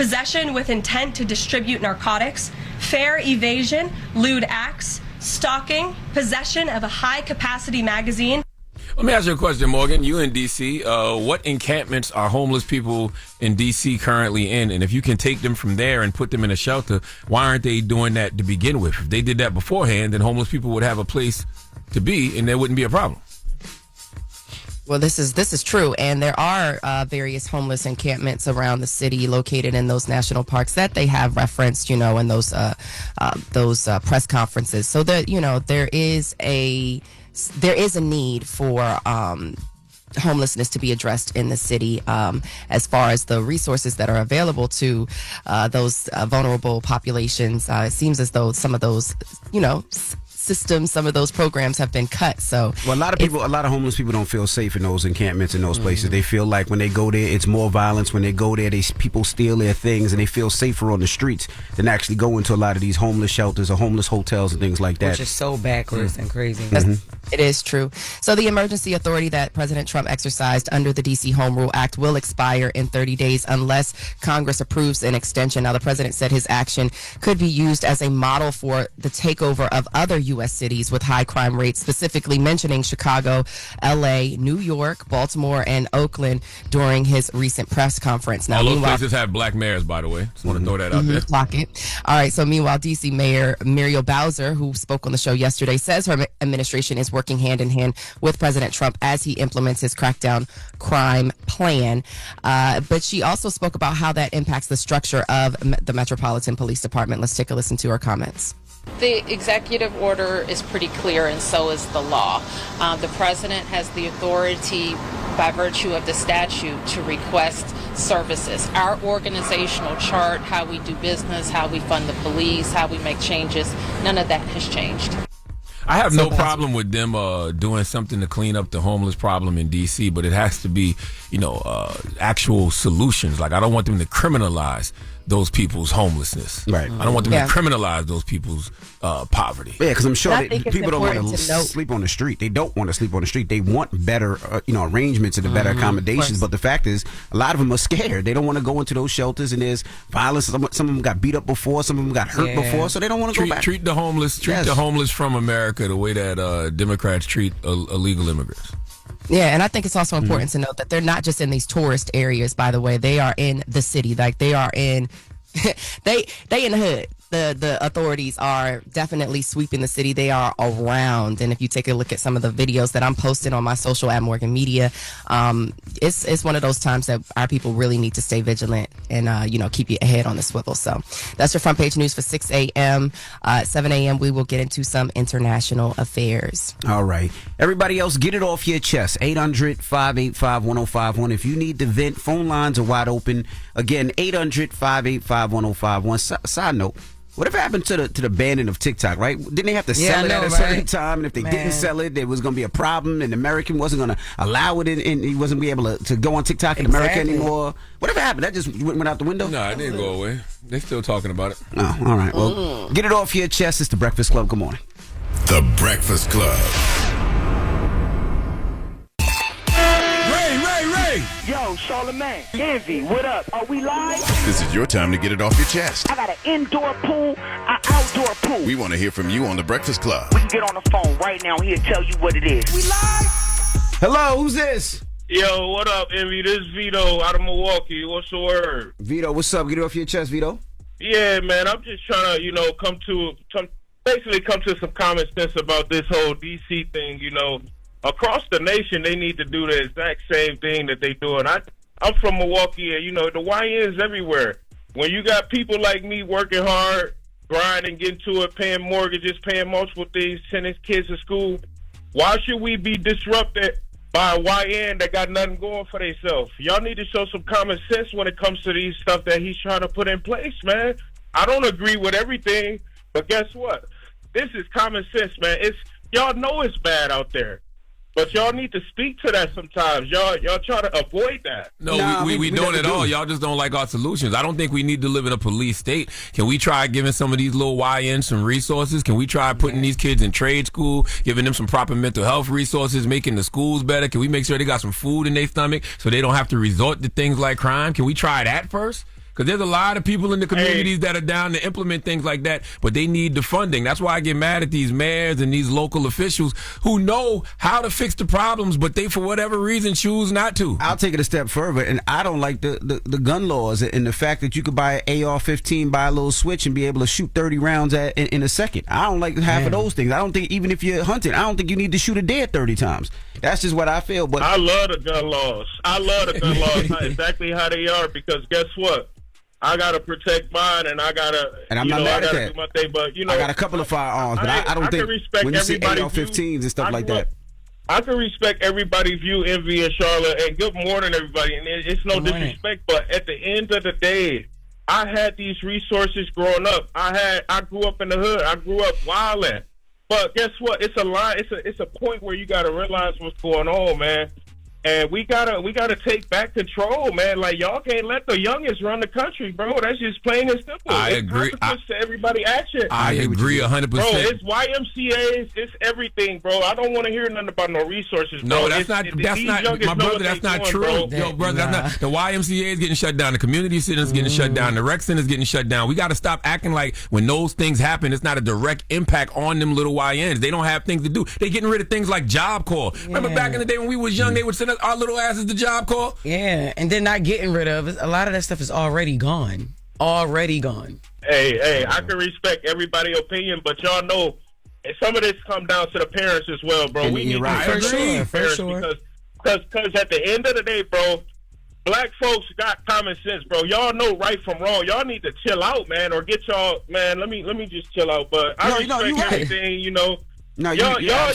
possession with intent to distribute narcotics, fare evasion, lewd acts, stalking, possession of a high-capacity magazine. Let me ask you a question, Morgan. You in D.C., what encampments are homeless people in D.C. currently in? And if you can take them from there and put them in a shelter, why aren't they doing that to begin with? If they did that beforehand, then homeless people would have a place to be and there wouldn't be a problem. Well, this is true, and there are various homeless encampments around the city located in those national parks that they have referenced, in those press conferences. So that there is a need for homelessness to be addressed in the city, as far as the resources that are available to those vulnerable populations. It seems as though some of those, systems, some of those programs have been cut. So, well, a lot of homeless people don't feel safe in those encampments, in those places. They feel like when they go there, it's more violence. When they go there, people steal their things, and they feel safer on the streets than actually go into a lot of these homeless shelters or homeless hotels and things like that. Which is so backwards and crazy. It is true. So the emergency authority that President Trump exercised under the D.C. Home Rule Act will expire in 30 days unless Congress approves an extension. Now, the president said his action could be used as a model for the takeover of other U.S. cities with high crime rates, specifically mentioning Chicago, L.A., New York, Baltimore, and Oakland during his recent press conference. Now, all those places have black mayors, by the way. Just want to throw that out there. Clock it. All right, so meanwhile, D.C. Mayor Muriel Bowser, who spoke on the show yesterday, says her administration is working hand in hand with President Trump as he implements his crackdown crime plan. But she also spoke about how that impacts the structure of the Metropolitan Police Department. Let's take a listen to her comments. The executive order is pretty clear, and so is the law. The president has the authority by virtue of the statute to request services. Our organizational chart, how we do business, how we fund the police, how we make changes, none of that has changed. I have no problem with them doing something to clean up the homeless problem in D.C., but it has to be, actual solutions. Like, I don't want them to criminalize those people's homelessness. Right. I don't want them to criminalize those people's poverty. Yeah, because I'm sure people don't want to sleep on the street. They don't want to sleep on the street. They want better, arrangements and better accommodations. But the fact is, a lot of them are scared. They don't want to go into those shelters, and there's violence. Some of them got beat up before. Some of them got hurt before, so they don't want to go back. Treat the homeless from America the way that Democrats treat illegal immigrants. Yeah, and I think it's also important to note that they're not just in these tourist areas, by the way. They are in the city. Like, they are in they in the hood. The authorities are definitely sweeping the city. They are around. And if you take a look at some of the videos that I'm posting on my social at Morgan Media, it's one of those times that our people really need to stay vigilant and, keep your head on the swivel. So that's your front page news for 6 a.m. 7 a.m. we will get into some international affairs. All right. Everybody else, get it off your chest. 800-585-1051. If you need to vent, phone lines are wide open. Again, 800-585-1051. Side note, whatever happened to the banning of TikTok, right? Didn't they have to sell it at a certain time? And if they didn't sell it, there was going to be a problem, and the American wasn't going to allow it, and he wasn't going to be able to go on TikTok in America anymore. Whatever happened? That just went out the window? No, it didn't go away. They're still talking about it. Oh, all right. Well, get it off your chest. It's The Breakfast Club. Good morning. The Breakfast Club. Ray! Yo, Charlamagne, Envy, what up? Are we live? This is your time to get it off your chest. I got an indoor pool, an outdoor pool. We want to hear from you on The Breakfast Club. We can get on the phone right now. He'll tell you what it is. We live? Hello, who's this? Yo, what up, Envy? This is Vito out of Milwaukee. What's the word? Vito, what's up? Get it off your chest, Vito. Yeah, man, I'm just trying to, come to some common sense about this whole D.C. thing, Across the nation, they need to do the exact same thing that they do. And I'm from Milwaukee, and, the YNs everywhere. When you got people like me working hard, grinding, getting to it, paying mortgages, paying multiple things, sending kids to school, why should we be disrupted by a YN that got nothing going for themselves? Y'all need to show some common sense when it comes to these stuff that he's trying to put in place, man. I don't agree with everything, but guess what? This is common sense, man. Y'all know it's bad out there. But y'all need to speak to that sometimes. Y'all try to avoid that. No, we don't at all. Y'all just don't like our solutions. I don't think we need to live in a police state. Can we try giving some of these little YNs some resources? Can we try putting these kids in trade school, giving them some proper mental health resources, making the schools better? Can we make sure they got some food in their stomach so they don't have to resort to things like crime? Can we try that first? Because there's a lot of people in the communities that are down to implement things like that, but they need the funding. That's why I get mad at these mayors and these local officials who know how to fix the problems, but they, for whatever reason, choose not to. I'll take it a step further, and I don't like the gun laws and the fact that you could buy an AR-15, buy a little switch, and be able to shoot 30 rounds in a second. I don't like half of those things. I don't think, even if you're hunting, I don't think you need to shoot a deer 30 times. That's just what I feel. But I love the gun laws. I love the gun laws exactly how they are, because guess what? I gotta protect mine, and I gotta. And I'm not mad at that. Do my thing, but I got a couple of firearms, but I don't think when you see AR-15s and stuff like that. I can respect everybody's view, Envy and Charlotte, and good morning, everybody. And it's no disrespect, but at the end of the day, I had these resources growing up. I grew up in the hood. I grew up wilding. But guess what? It's a line. It's a point where you gotta realize what's going on, man. And we gotta take back control, man. Like, y'all can't let the youngest run the country, bro. That's just plain and simple. I agree. Consequence to everybody action. I agree 100%. Bro, it's YMCA's, it's everything, bro. I don't want to hear nothing about no resources, bro. No, that's not my brother. That's not true. Yo, brother, that's not. The YMCA is getting shut down. The community center is getting shut down. The rec center is getting shut down. We got to stop acting like when those things happen, it's not a direct impact on them little YNs. They don't have things to do. They getting rid of things like Job Corps. Remember back in the day when we was young, they would send us our little asses to Job Corps. Yeah, and they're not getting rid of it. A lot of that stuff is already gone. Hey, I can respect everybody's opinion, but y'all know some of this come down to the parents as well, bro. And we need right. to For sure. Because at the end of the day, bro, black folks got common sense, bro. Y'all know right from wrong. Y'all need to chill out, man, or get y'all, man. Let me just chill out. But I respect everything, you know. No, y'all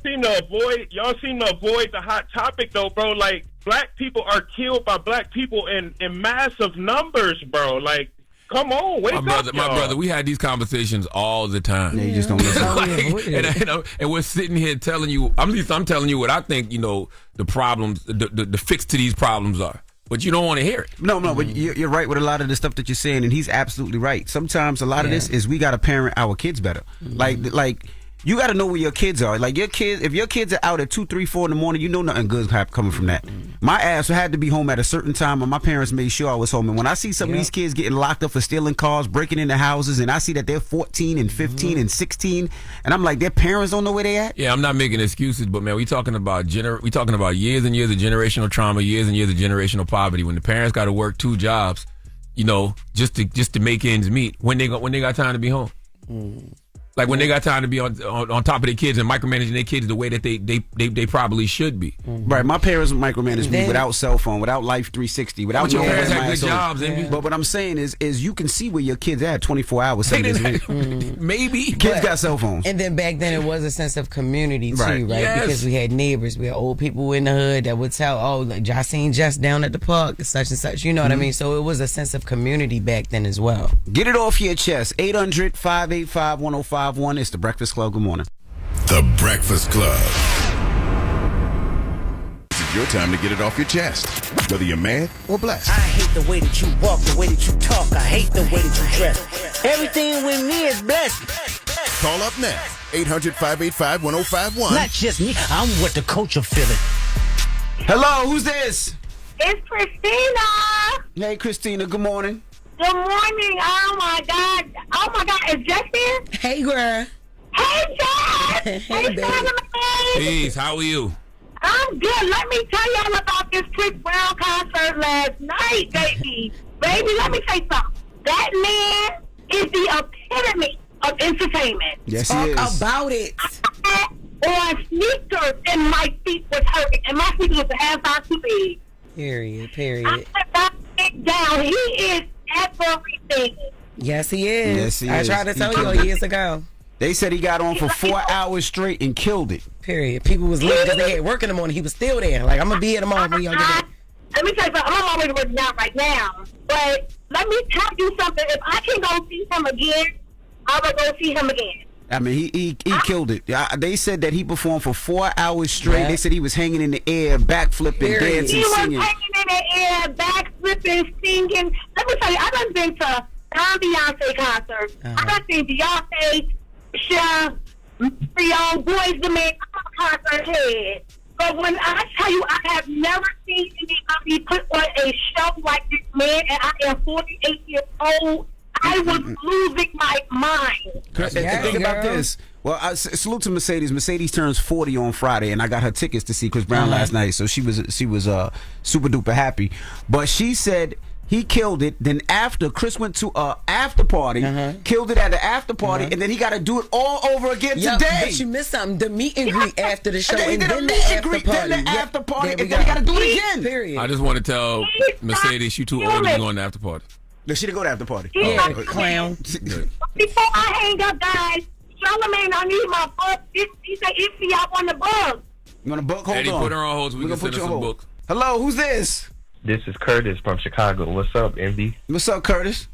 seem to avoid the hot topic though, bro. Like, black people are killed by black people in massive numbers, bro. Like, come on, wake up, my brother. We had these conversations all the time. Yeah, you just don't listen. And we're sitting here telling you. I'm telling you what I think. You know, the problems, the fix to these problems are. But you don't want to hear it. No, but you're right with a lot of the stuff that you're saying, and he's absolutely right. Sometimes a lot of this is we got to parent our kids better. Like. You got to know where your kids are. Like, if your kids are out at 2, 3, 4 in the morning, you know nothing good's coming from that. My ass had to be home at a certain time, and my parents made sure I was home. And when I see some of these kids getting locked up for stealing cars, breaking into houses, and I see that they're 14 and 15 and 16, and I'm like, their parents don't know where they at? Yeah, I'm not making excuses, but man, we talking about years and years of generational trauma, years and years of generational poverty. When the parents got to work 2 jobs, you know, just to make ends meet, when they got time to be home. Like, when they got time to be on top of their kids and micromanaging their kids the way that they probably should be. Right. My parents micromanaged me without cell phone, without Life 360, without. But your parents had good jobs, But what I'm saying is you can see where your kids at 24 hours. 7 days a week. Maybe kids got cell phones. And then back then it was a sense of community too, right? Yes. Because we had neighbors, we had old people in the hood that would tell, oh, like, I seen Jess down at the park, such and such. You know what I mean? So it was a sense of community back then as well. Get it off your chest. 800-585-1051. It's the Breakfast Club. Good morning. The Breakfast Club. This is your time to get it off your chest, whether you're mad or blessed. I hate the way that you walk, the way that you talk. I hate the way that you dress. Everything with me is blessed. Call up now. 800-585-1051. Not just me. I'm what the coach of Philly. Hello, who's this? It's Christina. Hey, Christina. Good morning. Good morning. Oh my God. Is Jess here? Hey, girl. Hey, Jess. Hey, baby. Peace. How are you? I'm good. Let me tell y'all about this Chris Brown concert last night, baby. Baby, let me tell you something. That man is the epitome of entertainment. Yes, Talk he is. about it. On sneakers, and my feet was hurting, and my feet was a half size too big. Period. I got it down. He is everything. Yes, he is. Yes, he I is. tried to tell you years ago. They said he got on for 4 hours straight and killed it. Period. People was lit because they had work in the morning. He was still there. Like, I'm going to be here tomorrow when y'all get it. Let me tell you something. I'm already working out right now. But let me tell you something. If I can go see him again, I will go see him again. I mean, he killed it. They said that he performed for 4 hours straight. Yeah. They said he was hanging in the air, backflipping, dancing, He was singing. hanging in the air, backflipping, singing. Let me tell you, I done been to non-Beyonce concerts. I done seen Beyonce, Cher, Mario, Boys the Men. I'm a concert head. But when I tell you, I have never seen anybody put on a show like this man, and I am 48 years old. I was losing my mind. Think about this. Well, salute to Mercedes. Mercedes turns 40 on Friday, and I got her tickets to see Chris Brown last night, so she was super duper happy. But she said he killed it. Then after Chris went to a after party, killed it at the after party, and then he got to do it all over again today. But you missed something. The meet and greet after the show, and then the after party, and then he got to do it again. Period. I just want to tell Mercedes you too old to be going to after party. No, she didn't go to after party. Yeah, clown. Before I hang up, guys, Charlamagne, I need my book. He said, if y'all want the book. You want a book? Hold Eddie, on. put her on hold so we can send her some books. Hello, who's this? This is Curtis from Chicago. What's up, Envy? What's up, Curtis?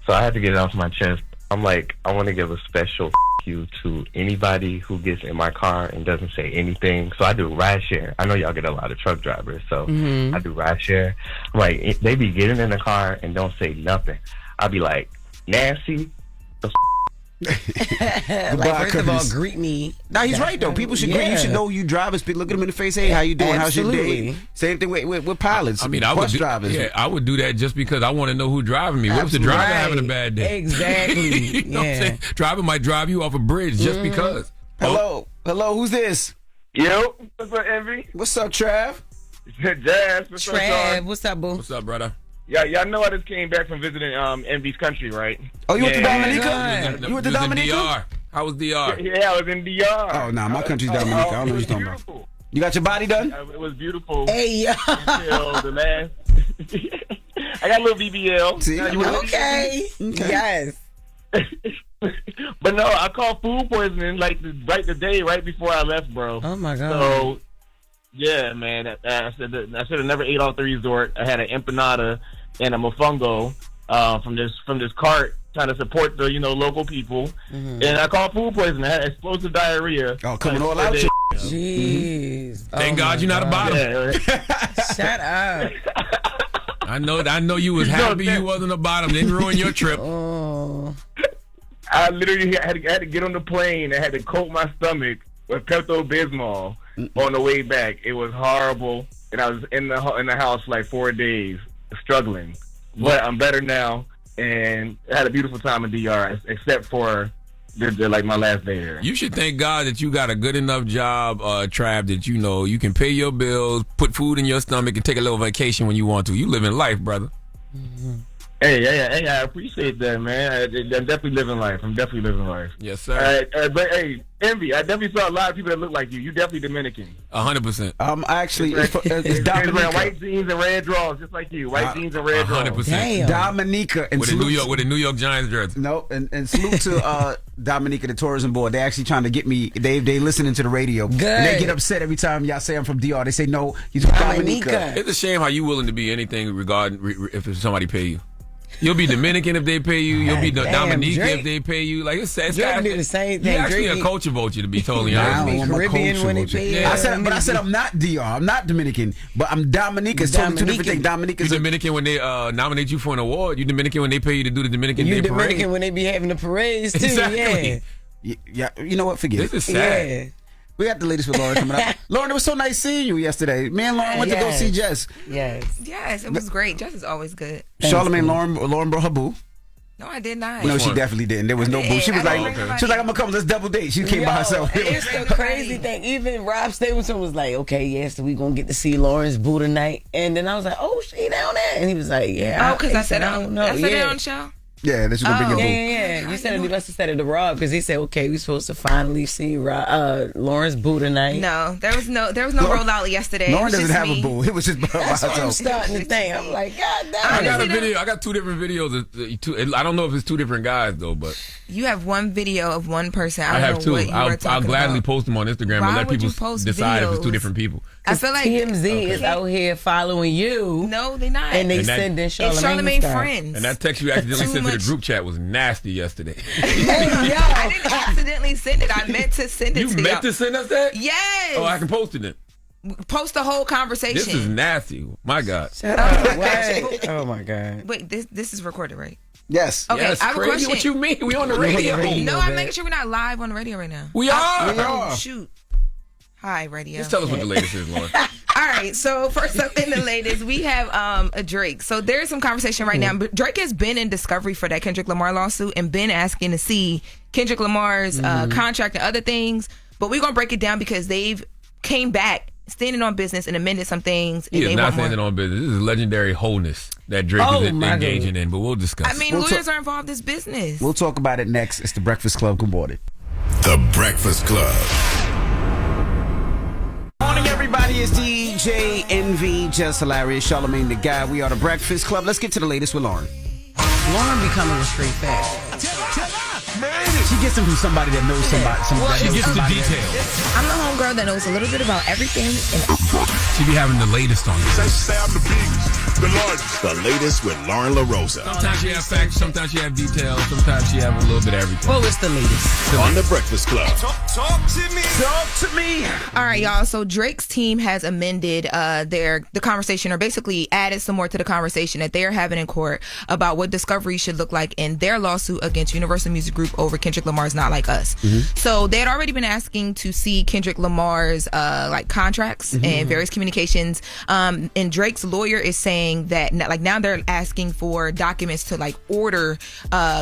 So I had to get it off my chest. I'm like, I want to give a special you to anybody who gets in my car and doesn't say anything. So I do ride share. I know y'all get a lot of truck drivers, so I do ride share. I'm like, they be getting in the car and don't say nothing. I'll be like, Nancy, Like, first of all, greet me. Nah, he's right though. People should greet. You should know you drivers. Look at them in the face. Hey, how you doing? How's your day? Same thing with pilots. I mean, I would drivers. Yeah, I would do that just because I want to know who's driving me. What if the driver having a bad day? Exactly. You know what I'm saying? Driver might drive you off a bridge just because. Hello, who's this? Yo, what's up, Envy? What's up, Trav? Jazz, what's up, Trav, what's up, boo? What's up, brother? Yeah, y'all know I just came back from visiting Envy's country, right? Oh, you went to Dominica? You went to Dominica? How was DR? Yeah, I was in DR. Oh, nah, my country's Dominica. I don't know what you're talking about. You got your body done? It was beautiful. Hey, yo. Until the last. I got a little BBL. See? Okay. Yes. But no, I caught food poisoning like the day right before I left, bro. Oh my god. So yeah, man, I should have never ate off the resort. I had an empanada and a mofongo from this cart trying to support the local people, and I caught food poisoning. I had explosive diarrhea. Oh, coming all out. Jeez. Thank God you're not a bottom. Yeah. Shut up. I know you was happy you wasn't a bottom. Didn't ruin your trip. Oh. I literally had to get on the plane. I had to coat my stomach with Pepto-Bismol on the way back. It was horrible, and I was in the house for like 4 days struggling. But I'm better now, and I had a beautiful time in DR, except for like my last day there. You should thank God that you got a good enough job, Trav, that you can pay your bills, put food in your stomach, and take a little vacation when you want to. You living life, brother. Mm-hmm. Hey, I appreciate that, man. I'm definitely living life. Yes, sir. But hey, Envy, I definitely saw a lot of people that look like you. You definitely Dominican. 100%. Actually, it's Dominica. White jeans and red drawers, just like you. White jeans and red drawers. 100%. Damn. Dominica and With the New York Giants jersey. No, and salute to Dominica, the tourism board. They actually trying to get me. They listening to the radio. Good. And they get upset every time y'all say I'm from DR. They say no, he's from Dominica. It's a shame how you willing to be anything regarding if somebody pay you. You'll be Dominican if they pay you. You'll be Dominica if they pay you. Like it's Drake do the same thing. You're actually a culture vulture, to be totally honest. Caribbean when they pay you. Yeah. I said I'm not DR. I'm not Dominican, but I'm Dominica. It's totally two different things. Dominica's you Dominican when they nominate you for an award. You Dominican when they pay you to do the Dominican Day Dominican parade. when they be having the parades too. Exactly. Yeah. You know what? Forget This it. is sad. Yeah. We got the latest with Lauren coming up. Lauren, it was so nice seeing you yesterday. Me and Lauren went to go see Jess. Yes, it was great. Jess is always good. Charlamagne, Lauren brought her boo. No, I did not. No, she definitely didn't. There was no boo. She was like, I'm gonna come. Let's double date. She came by herself. It's the crazy thing. Even Rob Stapleton was like, okay, yes, we gonna get to see Lauren's boo tonight. And then I was like, oh, she down there. And he was like, yeah. Oh, because I said I don't know. I said it on the show. Yeah, that's gonna bring your boo. Yeah. You said it. You said it to Rob because he said, okay, we supposed to finally see Lauren's boo tonight. No, there was no rollout yesterday. Lauren doesn't have a boo. It was just by That's what I'm herself. starting to think. I'm like, God damn. I got a video. I got two different videos. I don't know if it's two different guys though, but you have one video of one person. I have know two. What you were I'll gladly about. post them on Instagram and let people decide if it's two different people. I feel like TMZ is out here following you. No, they're not. And they sending Charlamagne friends. And that text you accidentally sent to the group chat was nasty yesterday. I didn't accidentally send it. I meant to send it to you. You meant to send us that? Yes. Oh, I can post it then. Post the whole conversation. This is nasty. My God. Shut up. Wait. Oh my God. Wait, this is recorded, right? Yes. Okay, yes, I have a crazy. question. What you mean? We on the radio. No, I'm making sure we're not live on the radio right now. We are. Oh, shoot. Hi, radio. Just tell us what the latest is, Lauren. All right, so first up in the latest, we have a Drake. So there's some conversation right now. But Drake has been in discovery for that Kendrick Lamar lawsuit and been asking to see Kendrick Lamar's contract and other things. But we're going to break it down because they've came back standing on business and amended some things. And He is not standing on business. This is legendary wholeness that Drake is engaging in, but we'll discuss. I mean, lawyers are involved in this business. We'll talk about it next. It's the Breakfast Club. Good morning. The Breakfast Club. Morning, everybody. It's DJ NV, Jess Hilarious, Charlamagne the Guy. We are the Breakfast Club. Let's get to the latest with Loren. Loren becoming a straight fact. She gets them from somebody that knows somebody. She gets the details. I'm the homegirl that knows a little bit about everything. She be having the latest on this. The latest with Loren LoRosa. Sometimes she have facts, sometimes she have details, sometimes she have a little bit of everything. Well, it's the latest. On the Breakfast Club. Talk to me. Talk to me. All right, y'all. So Drake's team has amended the conversation, or basically added some more to the conversation that they're having in court about what discovery should look like in their lawsuit against Universal Music Group over Kendrick Lamar's Not Like Us. So they had already been asking to see Kendrick Lamar's contracts and various communications. And Drake's lawyer is saying that now they're asking for documents to order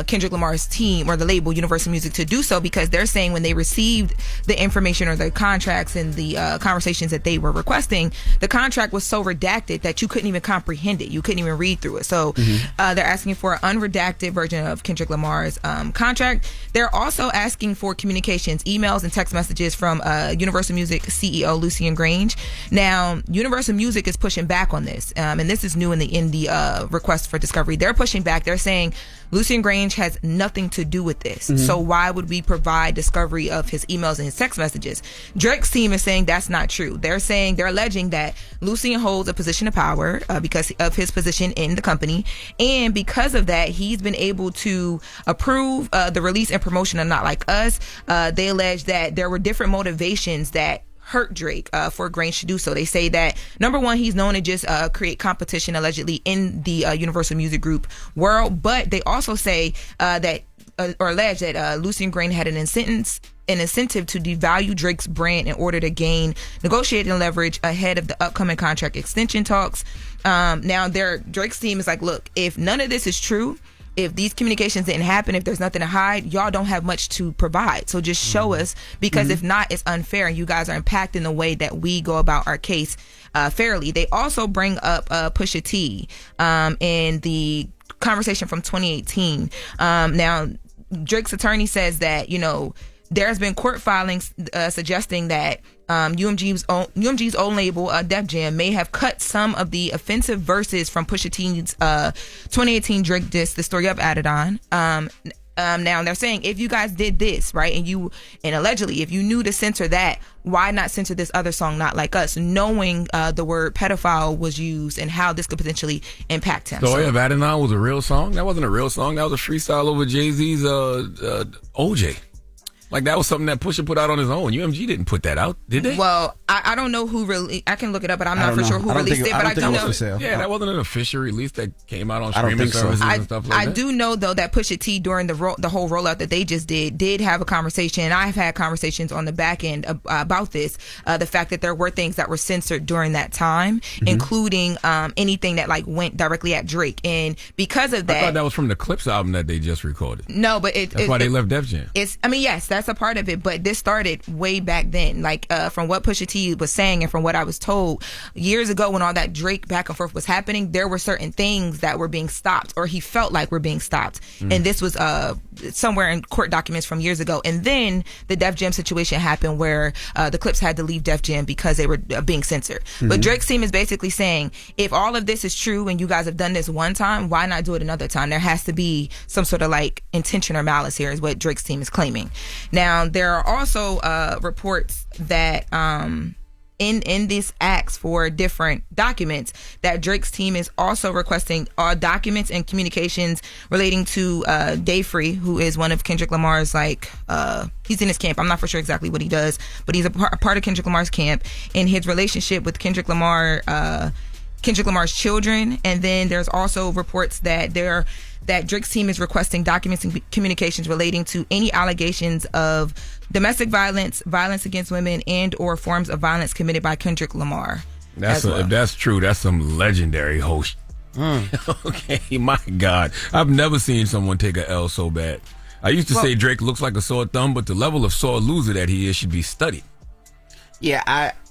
Kendrick Lamar's team or the label Universal Music to do so, because they're saying when they received the information or the contracts and the conversations that they were requesting, the contract was so redacted that you couldn't even comprehend it. You couldn't even read through it. So they're asking for an unredacted version of Kendrick Lamar's contract. They're also asking for communications, emails and text messages from Universal Music CEO Lucian Grange. Now, Universal Music is pushing back on this, and this is new in the request for discovery. They're pushing back. They're saying Lucian Grange has nothing to do with this. So why would we provide discovery of his emails and his text messages? Drake's team is saying that's not true. They're alleging that Lucian holds a position of power because of his position in the company, and because of that, he's been able to approve the release and promotion of Not Like Us. They allege that there were different motivations that hurt Drake for Grange to do so. They say that, number one, he's known to just create competition allegedly in the Universal Music Group world, but they also say or allege that Lucian Grange had an incentive to devalue Drake's brand in order to gain negotiating leverage ahead of the upcoming contract extension talks. Now, Drake's team is like, look, if none of this is true, if these communications didn't happen, if there's nothing to hide, y'all don't have much to provide. So just show us, because if not, it's unfair, and you guys are impacting the way that we go about our case fairly. They also bring up Pusha T in the conversation from 2018. Now, Drake's attorney says that, there's been court filings suggesting that UMG's own label, Def Jam, may have cut some of the offensive verses from Pusha T's 2018 Drake diss, The Story of Adidon. Now they're saying, if you guys did this, right, and allegedly, if you knew to censor that, why not censor this other song, Not Like Us, knowing the word pedophile was used and how this could potentially impact him? Story of Adidon was a real song? That wasn't a real song. That was a freestyle over Jay-Z's OJ. That was something that Pusha put out on his own. UMG didn't put that out, did they? Well, I don't know who really. I can look it up, but I'm not for sure who released it. But I do know. Yeah, that wasn't an official release that came out on streaming services and stuff like that. I do know though that Pusha T, during the whole rollout that they just did have a conversation. And I've had conversations on the back end about this. The fact that there were things that were censored during that time, including anything that went directly at Drake. And because of that, I thought that was from the Clips album that they just recorded. No, but that's why they left Def Jam. Yes, that's a part of it, but this started way back then. From what Pusha T was saying and from what I was told years ago, when all that Drake back and forth was happening, there were certain things that were being stopped, or he felt like were being stopped. And this was somewhere in court documents from years ago. And then the Def Jam situation happened where the Clips had to leave Def Jam because they were being censored. But Drake's team is basically saying, if all of this is true and you guys have done this one time, why not do it another time? There has to be some sort of intention or malice here, is what Drake's team is claiming. Now, there are also reports that in these acts for different documents, that Drake's team is also requesting all documents and communications relating to Dave Free, who is one of Kendrick Lamar's he's in his camp. I'm not for sure exactly what he does, but he's a part of Kendrick Lamar's camp, and his relationship with Kendrick Lamar Kendrick Lamar's children. And then there's also reports that Drake's team is requesting documents and communications relating to any allegations of domestic violence, violence against women, and or forms of violence committed by Kendrick Lamar. If that's true, that's some legendary host. Okay, my God. I've never seen someone take a L so bad. I used to say Drake looks like a sore thumb, but the level of sore loser that he is should be studied. Yeah,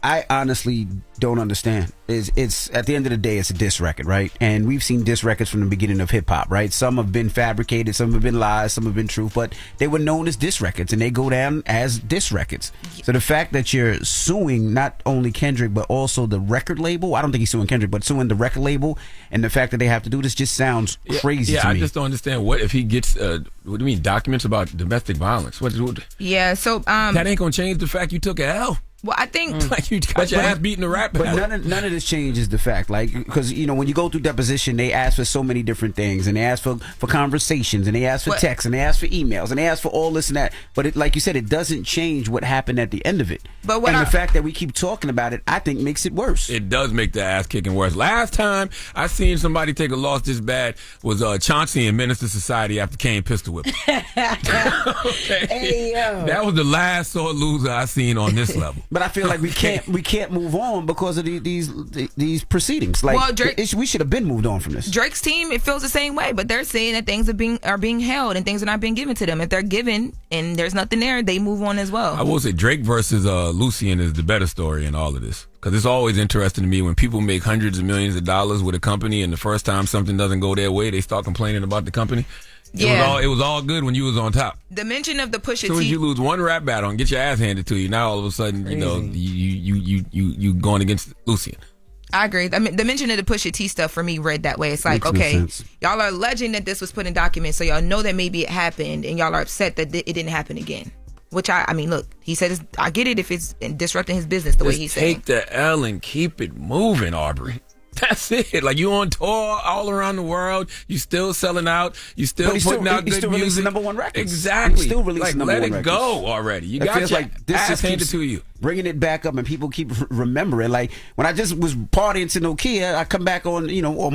I honestly don't understand. It's at the end of the day, it's a diss record, right? And we've seen diss records from the beginning of hip hop, right? Some have been fabricated, some have been lies, some have been truth, but they were known as diss records, and they go down as diss records. So the fact that you're suing not only Kendrick but also the record label, I don't think he's suing Kendrick, but suing the record label, and the fact that they have to do this just sounds crazy to me. I just don't understand. What if he gets what do you mean, documents about domestic violence? What yeah, so that ain't gonna change the fact you took a L. Well, I think like you got your ass beating the rap battle. But none of this changes the fact, like, because when you go through deposition, they ask for so many different things, and they ask for conversations, and they ask for texts, and they ask for emails, and they ask for all this and that. But it, like you said, it doesn't change what happened at the end of it. But the fact that we keep talking about it, I think, makes it worse. It does make the ass kicking worse. Last time I seen somebody take a loss this bad was Chauncey in Menace to Society after Kane pistol whipped. Okay. Hey, yo. That was the last sore loser I seen on this level. But I feel like we can't move on because of these proceedings. Like, well, we should have been moved on from this. Drake's team, it feels the same way, but they're saying that things are being held and things are not being given to them. If they're given and there's nothing there, they move on as well. I will say Drake versus Lucien is the better story in all of this, because it's always interesting to me when people make hundreds of millions of dollars with a company, and the first time something doesn't go their way, they start complaining about the company. It was all good when you was on top. The mention of the Pusha T. As soon as you lose one rap battle and get your ass handed to you, now all of a sudden, you going against Lucien. I agree. I mean, the mention of the Pusha T stuff for me read that way. It's like, okay, y'all are alleging that this was put in documents, so y'all know that maybe it happened, and y'all are upset that it didn't happen again. Which I mean, look, he said, I get it if it's disrupting his business the way he said. Take the L and keep it moving, Aubrey. That's it. Like, you on tour all around the world. You still selling out. You still putting out good still music. Number one records. Exactly. Still releasing number one records. Let it go already. You got feels your like this ass just handed keeps to you. Bringing it back up, and people keep remembering. Like, when I just was partying to Nokia, I come back on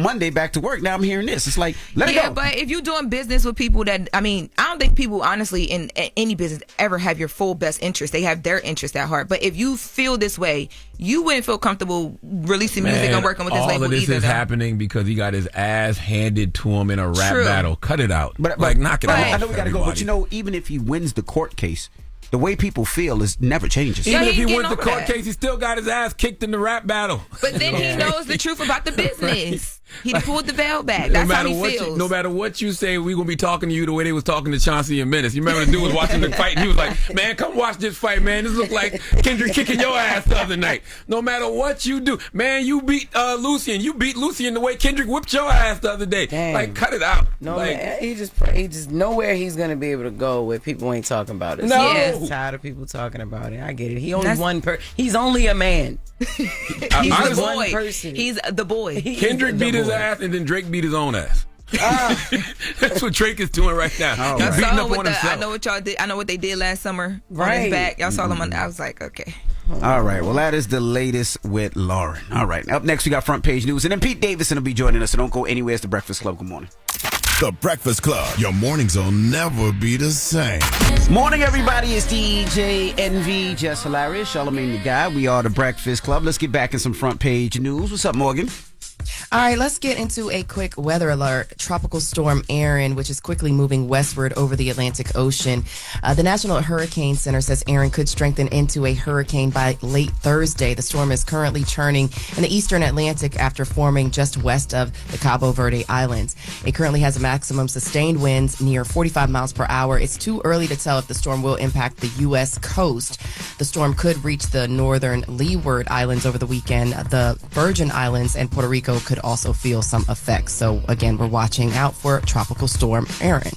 Monday back to work. Now I'm hearing this. It's like, let it go. Yeah, but if you're doing business with people that, I mean, I don't think people honestly in any business ever have your full best interest. They have their interest at heart. But if you feel this way, you wouldn't feel comfortable releasing music and working with this label either. All of this is happening because he got his ass handed to him in a rap battle. Cut it out. But knock it out. I know we got to go, but even if he wins the court case, the way people feel never changes. Even if he wins the court case, he still got his ass kicked in the rap battle. But then he knows the truth about the business. He pulled the veil back. That's how he feels. No matter what you say, we're going to be talking to you the way they was talking to Chauncey and Menace. You remember the dude was watching the fight, and he was like, man, come watch this fight, man. This look like Kendrick kicking your ass the other night. No matter what you do. Man, you beat Lucien. You beat Lucien the way Kendrick whipped your ass the other day. Dang. Like, cut it out. No, like, man, he just nowhere he's going to be able to go where people ain't talking about it. No. So he's tired of people talking about it. I get it. He's only a man. He's the boy. Person. He's the boy. Kendrick beat his ass, and then Drake beat his own ass. That's what Drake is doing right now. He's beating up on himself. I know what y'all did. I know what they did last summer. Right. On his back. Y'all saw them on. I was like, okay. All right. Well, that is the latest with Loren. All right. Up next, we got front page news, and then Pete Davidson will be joining us. So don't go anywhere. It's the Breakfast Club. Good morning. The Breakfast Club. Your mornings will never be the same. Morning, everybody. It's DJ NV, Jess Hilarious, Charlamagne the Guy. We are the Breakfast Club. Let's get back in some front page news. What's up, Morgan? All right, let's get into a quick weather alert. Tropical storm Erin, which is quickly moving westward over the Atlantic Ocean. The National Hurricane Center says Erin could strengthen into a hurricane by late Thursday. The storm is currently churning in the eastern Atlantic after forming just west of the Cabo Verde Islands. It currently has a maximum sustained winds near 45 miles per hour. It's too early to tell if the storm will impact the U.S. coast. The storm could reach the northern Leeward Islands over the weekend. The Virgin Islands and Puerto Rico could also feel some effects. So again, we're watching out for Tropical Storm Erin.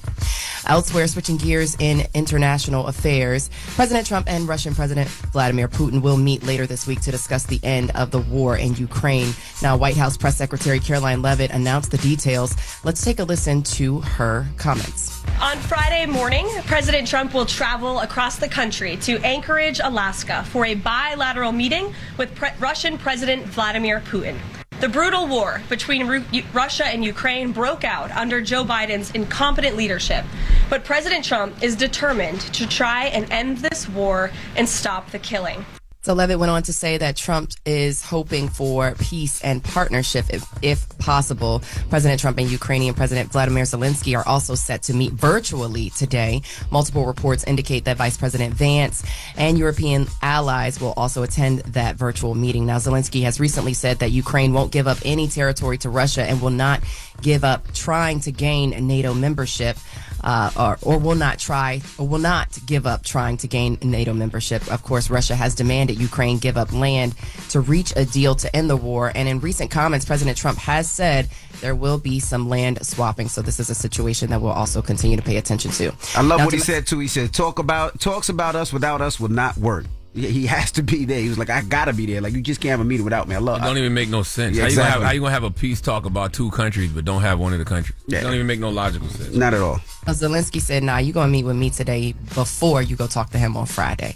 Elsewhere, switching gears in international affairs, President Trump and Russian President Vladimir Putin will meet later this week to discuss the end of the war in Ukraine. Now, White House Press Secretary Caroline Leavitt announced the details. Let's take a listen to her comments. On Friday morning, President Trump will travel across the country to Anchorage, Alaska for a bilateral meeting with Russian President Vladimir Putin. The brutal war between Russia and Ukraine broke out under Joe Biden's incompetent leadership, but President Trump is determined to try and end this war and stop the killing. So Levitt went on to say that Trump is hoping for peace and partnership if possible. President Trump and Ukrainian President Vladimir Zelensky are also set to meet virtually today. Multiple reports indicate that Vice President Vance and European allies will also attend that virtual meeting. Now, Zelensky has recently said that Ukraine won't give up any territory to Russia and will not give up trying to gain NATO membership. Or will not give up trying to gain NATO membership. Of course, Russia has demanded Ukraine give up land to reach a deal to end the war. And in recent comments, President Trump has said there will be some land swapping. So this is a situation that we'll also continue to pay attention to. I love what he said, too. He said, talks about us without us will not work. He has to be there. He was like, I gotta be there. Like, you just can't have a meeting without me. I love it. It don't even make no sense. Yeah, how exactly. you gonna have a peace talk about two countries but don't have one of the countries? Yeah. It don't even make no logical sense. Not at all. Zelensky said, nah, you're going to meet with me today before you go talk to him on Friday.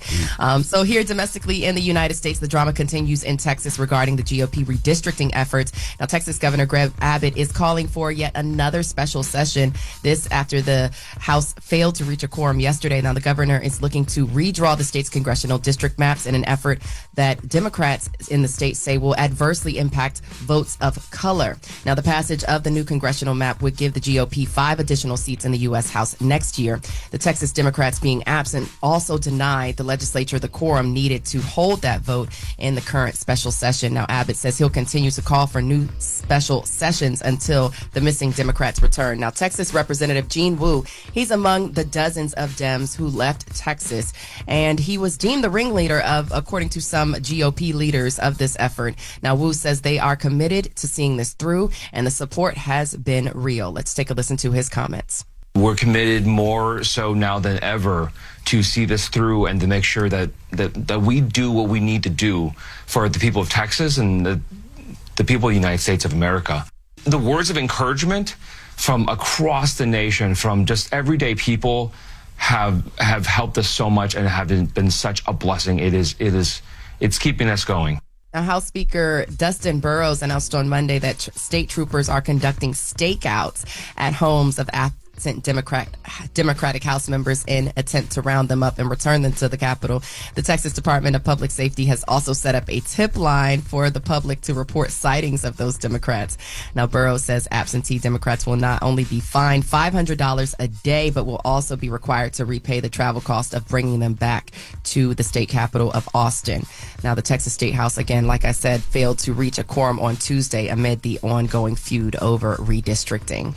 So here domestically in the United States, the drama continues in Texas regarding the GOP redistricting efforts. Now, Texas Governor Greg Abbott is calling for yet another special session. This after the House failed to reach a quorum yesterday. Now, the governor is looking to redraw the state's congressional district maps in an effort that Democrats in the state say will adversely impact votes of color. Now, the passage of the new congressional map would give the GOP 5 additional seats in the U.S. House next year. The Texas Democrats being absent also denied the legislature the quorum needed to hold that vote in the current special session. Now, Abbott says he'll continue to call for new special sessions until the missing Democrats return. Now, Texas Representative Gene Wu, he's among the dozens of Dems who left Texas, and he was deemed the ringleader of, according to some GOP leaders, of this effort. Now, Wu says they are committed to seeing this through, and the support has been real. Let's take a listen to his comments. We're committed more so now than ever to see this through and to make sure that we do what we need to do for the people of Texas and the people of the United States of America. The words of encouragement from across the nation, from just everyday people, have helped us so much and have been such a blessing. It's keeping us going. Now, House Speaker Dustin Burrows announced on Monday that state troopers are conducting stakeouts at homes of absent Democratic House members in attempt to round them up and return them to the Capitol. The Texas Department of Public Safety has also set up a tip line for the public to report sightings of those Democrats. Now, Burrows says absentee Democrats will not only be fined $500 a day, but will also be required to repay the travel cost of bringing them back to the state capital of Austin. Now, the Texas State House, again, like I said, failed to reach a quorum on Tuesday amid the ongoing feud over redistricting.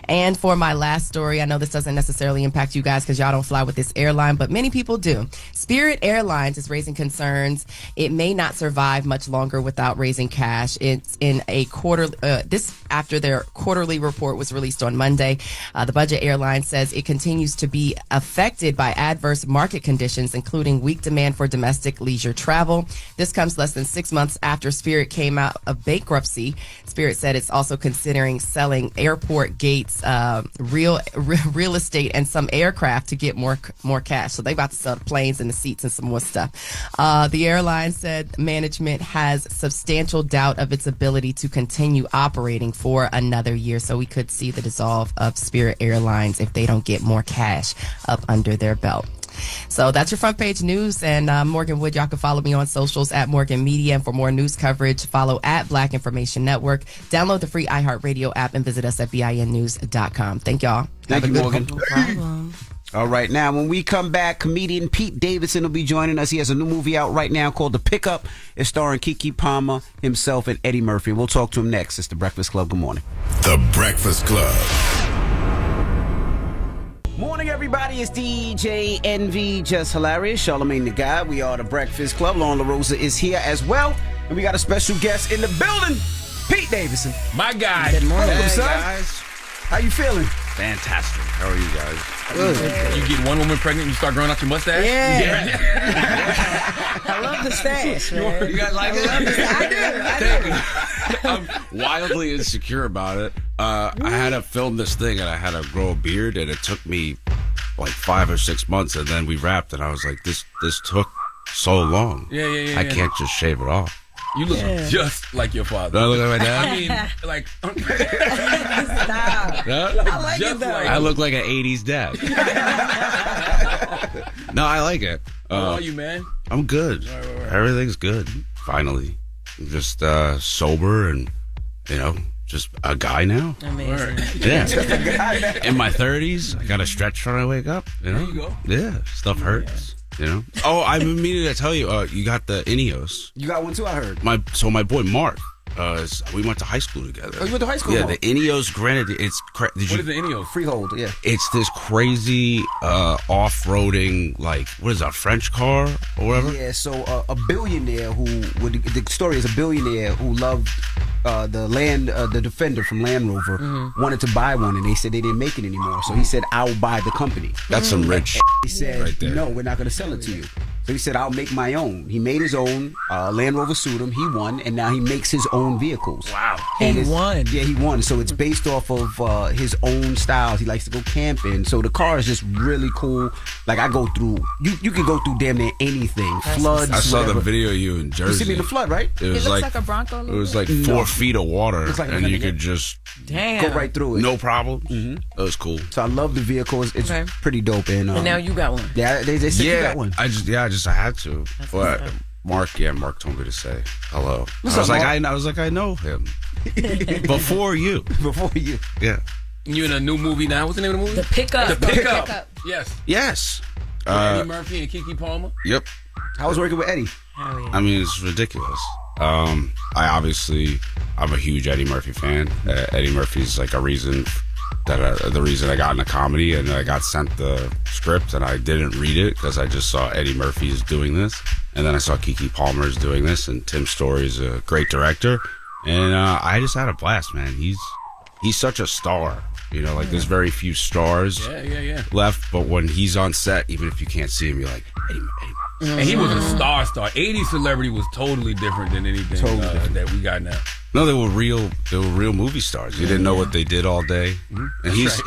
And for my last story, I know this doesn't necessarily impact you guys because y'all don't fly with this airline, but many people do. Spirit Airlines is raising concerns. It may not survive much longer without raising cash. It's in a this after their quarterly report was released on Monday. The budget airline says it continues to be affected by adverse market conditions, including weak demand for domestic leisure travel. This comes less than 6 months after Spirit came out of bankruptcy. Spirit said it's also considering selling airport gates, real estate, and some aircraft to get more cash. So they about to sell the planes and the seats and some more stuff. The airline said management has substantial doubt of its ability to continue operating for another year. So we could see the dissolve of Spirit Airlines if they don't get more cash up under their belt. So that's your front page news. And Morgan Wood, y'all can follow me on socials at Morgan Media. And for more news coverage, follow at Black Information Network. Download the free iHeartRadio app and visit us at BINnews.com. Thank y'all. Thank you, Morgan. No problem. All right, now when we come back, comedian Pete Davidson will be joining us. He has a new movie out right now called The Pickup. It's starring Keke Palmer, himself, and Eddie Murphy. We'll talk to him next. It's The Breakfast Club. Good morning. The Breakfast Club. Morning, everybody. It's DJ NV, Jess Hilarious, Charlamagne the Guy. We are The Breakfast Club. Loren LoRosa is here as well. And we got a special guest in the building, Pete Davidson. My guy. Good morning, hey, son. guys. How you feeling? Fantastic. How are you guys? Good. You get one woman pregnant and you start growing out your mustache? Yeah. I love the stash, man. You guys like it? I do. I'm wildly insecure about it. I had to film this thing and I had to grow a beard and it took me like 5 or 6 months and then we wrapped and I was like, this took so long. Yeah. I can't just shave it off. You look just like your father. Do I look like my dad? I mean, like. Stop. No? I like it though. I look like an 80s dad. No, I like it. How are you, man? I'm good. Right. Everything's good. Finally. I'm just sober and, just a guy now. Amazing. Yeah. In my 30s, I got to stretch when I wake up. There you go. Yeah. Stuff hurts. Oh, I'm immediately to tell you, you got the Ineos. You got one too, I heard. My boy Mark, we went to high school together. Oh, you went to high school? Yeah, Mark? the Ineos Grenadier. What is the Ineos? Freehold, yeah. It's this crazy off-roading, like, what is that, French car or whatever? Yeah, so a billionaire the story is a billionaire who loved the Defender from Land Rover, wanted to buy one, and they said they didn't make it anymore. So he said, I'll buy the company. That's some rich He said, right there. no, we're not going to sell it to you. So he said, I'll make my own. He made his own. Land Rover sued him. He won, and now he makes his own vehicles. Wow. And He won. Yeah, he won. So it's based off of his own styles. He likes to go camping. So the car is just really cool. Like, I go through, you can go through damn near anything. Floods, I saw whatever. the video of you in Jersey. You see me in the flood, right? It was looks like a Bronco. It was like 4 feet of water, Looks like and a you Bronco. could just Damn. Go right through it. no problem. That was cool. So I love the vehicles. It's Okay. pretty dope. And now you got one. yeah, they said you got one. I had to. But Mark told me to say hello. What's I was up, like, Mark? I know him before you. Before you. Yeah. You in a new movie now? What's the name of the movie? The Pickup. The Pickup. Yes. Yes. Eddie Murphy and Keke Palmer. Yep. I was working with Eddie. Hell yeah. I mean, it's ridiculous. I'm a huge Eddie Murphy fan. Eddie Murphy's like the reason I got into comedy, and I got sent the script and I didn't read it because I just saw Eddie Murphy's doing this, and then I saw Keke Palmer's doing this, and Tim Story's a great director, and I just had a blast, man. He's such a star. There's very few stars left, but when he's on set, even if you can't see him, you're like, Eddie Murphy. And he was a star. 80s celebrity was totally different than anything that we got now. No, they were real movie stars. You didn't know what they did all day. And he's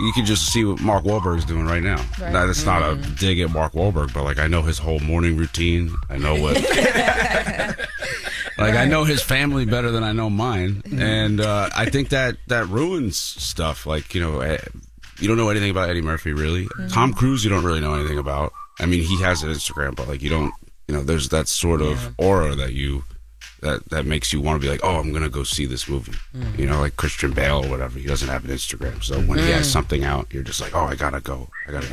you can just see what Mark Wahlberg's doing right now. Right. Now, that's not a dig at Mark Wahlberg, but like I know his whole morning routine. I know what I know his family better than I know mine. And I think that ruins stuff. Like, you don't know anything about Eddie Murphy, really. Tom Cruise, you don't really know anything about. I mean, he has an Instagram, but like you don't, there's that sort of aura that makes you want to be like, oh, I'm going to go see this movie. Like Christian Bale or whatever. He doesn't have an Instagram. So when he has something out, you're just like, oh, I got to go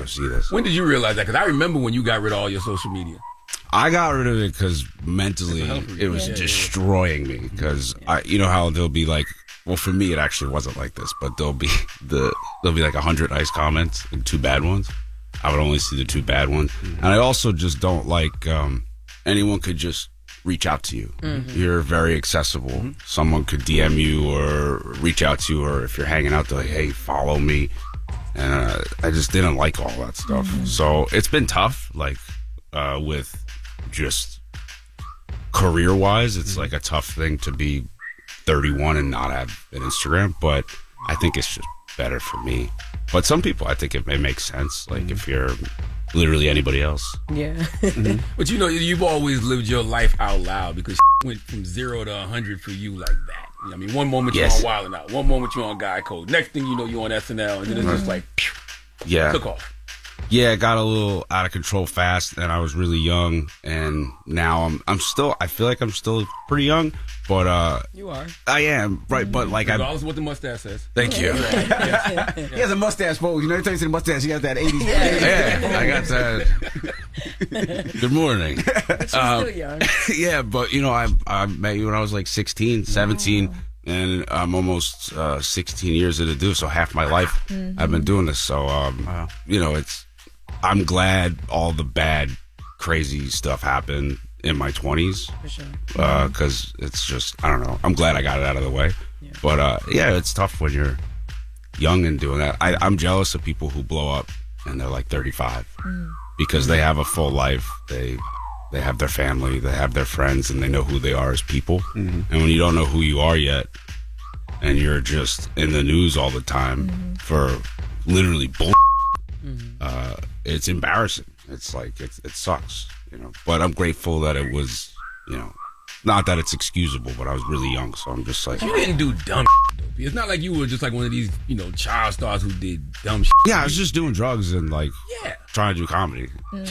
see this. When did you realize that? Because I remember when you got rid of all your social media. I got rid of it because mentally it was destroying me. Because you know how they'll be like, well, for me, it actually wasn't like this, but there'll be like 100 nice comments and 2 bad ones. I would only see the 2 bad ones. And I also just don't like anyone could just reach out to you. You're very accessible. Someone could DM you or reach out to you, or if you're hanging out, they're like, hey, follow me. And I just didn't like all that stuff. So it's been tough, like with just career-wise. It's like a tough thing to be 31 and not have an Instagram, but I think it's just better for me. But some people, I think it may make sense, like if you're literally anybody else. Yeah. But you've always lived your life out loud, because went from 0 to 100 for you like that. I mean, one moment you're on Wild 'N Out, one moment you're on Guy Code, next thing you know you're on SNL, and then it's just like, took off. Yeah, it got a little out of control fast, and I was really young, and now I feel like I'm still pretty young, but you are. I am, right? But like, regardless of what the mustache says. Thank you. He has a mustache pose. Every time you see the mustache, he got that 80s. Yeah, I got that. Good morning. But you're still young. Yeah, but I met you when I was like 16, 17. And I'm almost 16 years into do, so half my life I've been doing this. So, I'm glad all the bad, crazy stuff happened in my 20s. For sure. Because it's just, I don't know. I'm glad I got it out of the way. Yeah. But, it's tough when you're young and doing that. I'm jealous of people who blow up and they're like 35 because they have a full life. They have their family, they have their friends, and they know who they are as people. And when you don't know who you are yet, and you're just in the news all the time for literally bull, it's embarrassing. It's like it sucks, But I'm grateful that it was you know, not that it's excusable, but I was really young, so I'm just like... You didn't do dumb shit, though. It's not like you were just like one of these, you know, child stars who did dumb shit. Yeah, I was just doing drugs and, like, trying to do comedy. Right.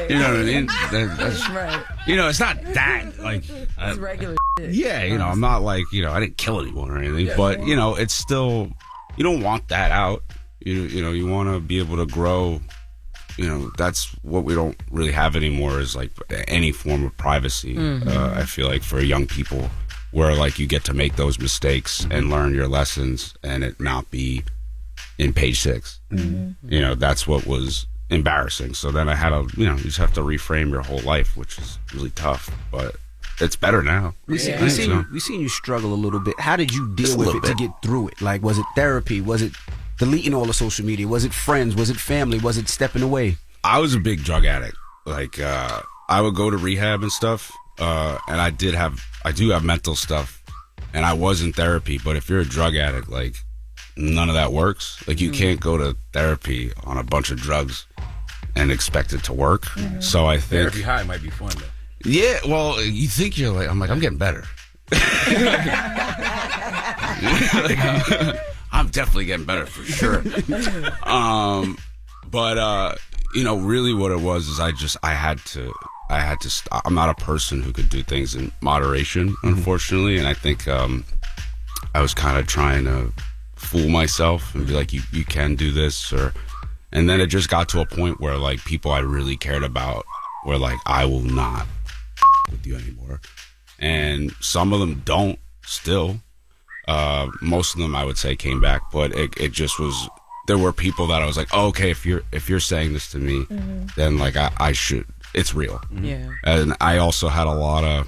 You know what I mean? That's right. You know, it's not that, like... It's regular shit. Yeah, you know, I'm not like, you know, I didn't kill anyone or anything, but, you know, it's still... You don't want that out. You know, you want to be able to grow... You know, that's what we don't really have anymore is like any form of privacy. I feel like for young people where like you get to make those mistakes and learn your lessons and it not be in page 6. You know, that's what was embarrassing. So then I had to, you know, you just have to reframe your whole life, which is really tough, but it's better now. We seen you struggle a little bit. How did you deal with it to get through it? Like, was it therapy? Was it deleting all the social media? Was it friends? Was it family? Was it stepping away? I was a big drug addict. Like, I would go to rehab and stuff, and I do have mental stuff, and I was in therapy, but if you're a drug addict, like, none of that works. Like, you can't go to therapy on a bunch of drugs and expect it to work. So I think... Therapy high might be fun, though. Yeah, well, you think you're like... I'm getting better. I'm definitely getting better for sure. But you know, really what it was is I had to stop. I'm not a person who could do things in moderation, unfortunately, and I think I was kind of trying to fool myself and be like, you can do this, and then it just got to a point where like people I really cared about were like, I will not with you anymore, and some of them don't still. Most of them I would say came back, but it just was. There were people that I was like, oh, okay, if you're saying this to me, then like I should. It's real. Yeah. And I also had a lot of.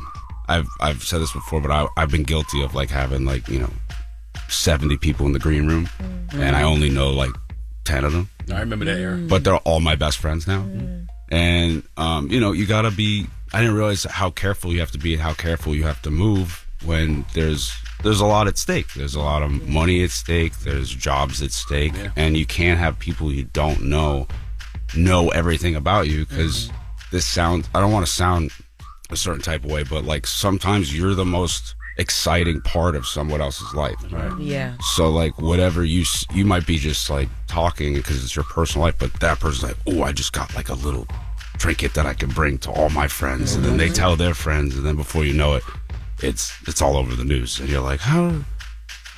I've said this before, but I've been guilty of like having like 70 people in the green room, and I only know like 10 of them. I remember that era. But they're all my best friends now, and you gotta be. I didn't realize how careful you have to be and how careful you have to move when there's a lot at stake. There's a lot of money at stake. There's jobs at stake, and you can't have people you don't know everything about you because this sounds. I don't want to sound a certain type of way, but like sometimes you're the most exciting part of someone else's life. Right? Yeah. So like whatever you might be just like talking because it's your personal life, but that person's like, oh, I just got like a little trinket that I can bring to all my friends, and then they tell their friends, and then before you know it, it's all over the news, and you're like, how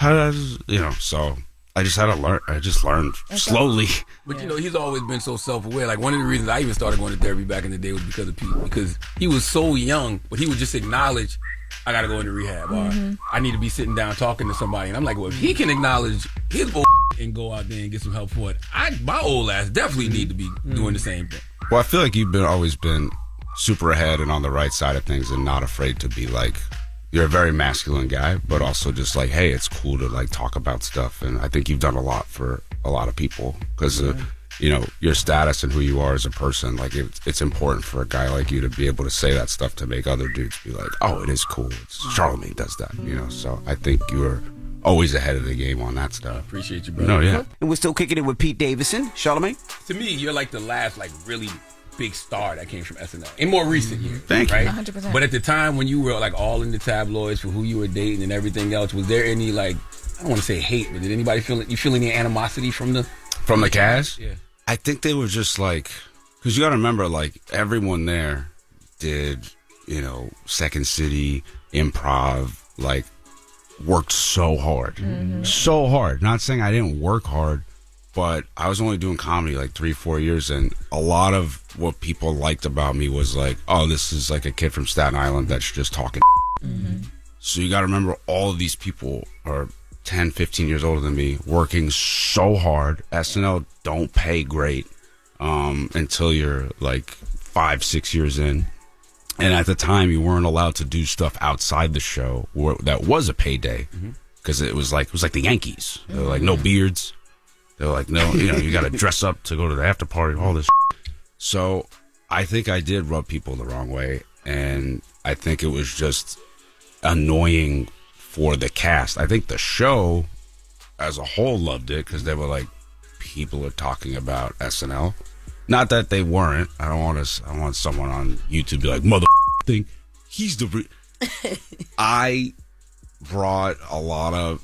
does So I just had to learn. I just learned slowly. But he's always been so self-aware. Like one of the reasons I even started going to therapy back in the day was because of Pete, because he was so young, but he would just acknowledge, I got to go into rehab, or I need to be sitting down talking to somebody. And I'm like, well, if he can acknowledge his bull and go out there and get some help for it, my old ass definitely need to be doing the same thing. Well, I feel like you've always been super ahead and on the right side of things and not afraid to be like, you're a very masculine guy, but also just like, hey, it's cool to like talk about stuff. And I think you've done a lot for a lot of people because, your status and who you are as a person. Like it's important for a guy like you to be able to say that stuff to make other dudes be like, oh, it is cool. Charlamagne does that, So I think you are always ahead of the game on that stuff. Appreciate you, brother. No, yeah. And we're still kicking it with Pete Davidson. Charlamagne? To me, you're like the last like really big star that came from SNL in more recent years. Thank you. Right? 100%. But at the time when you were like all in the tabloids for who you were dating and everything else, was there any like, I don't want to say hate, but did anybody feel any animosity from the cast? Yeah. I think they were just like, because you got to remember, like everyone there did, Second City, improv, like worked so hard, so hard. Not saying I didn't work hard, but I was only doing comedy like 3-4 years, and a lot of what people liked about me was like, oh, this is like a kid from Staten Island that's just talking. So you got to remember, all of these people are 10, 15 years older than me, working so hard. SNL don't pay great until you're like 5-6 years in. And at the time, you weren't allowed to do stuff outside the show that was a payday, because it was like the Yankees. They were like, no beards. They're like, no, you got to dress up to go to the after party, all this. So I think I did rub people the wrong way, and I think it was just annoying for the cast. I think the show as a whole loved it because they were like, people are talking about SNL. Not that they weren't. I want someone on YouTube to be like, mother thing. He's the. I brought a lot of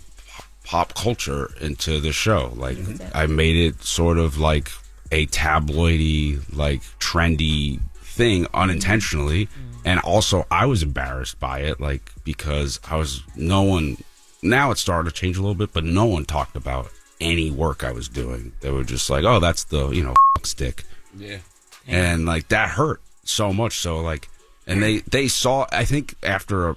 pop culture into the show. Like, I made it sort of like a tabloidy, like trendy thing unintentionally. And also I was embarrassed by it, like, because now it's started to change a little bit, but no one talked about any work I was doing. They were just like, oh, that's the, stick. Yeah. And like that hurt so much. So like, and they saw, I think after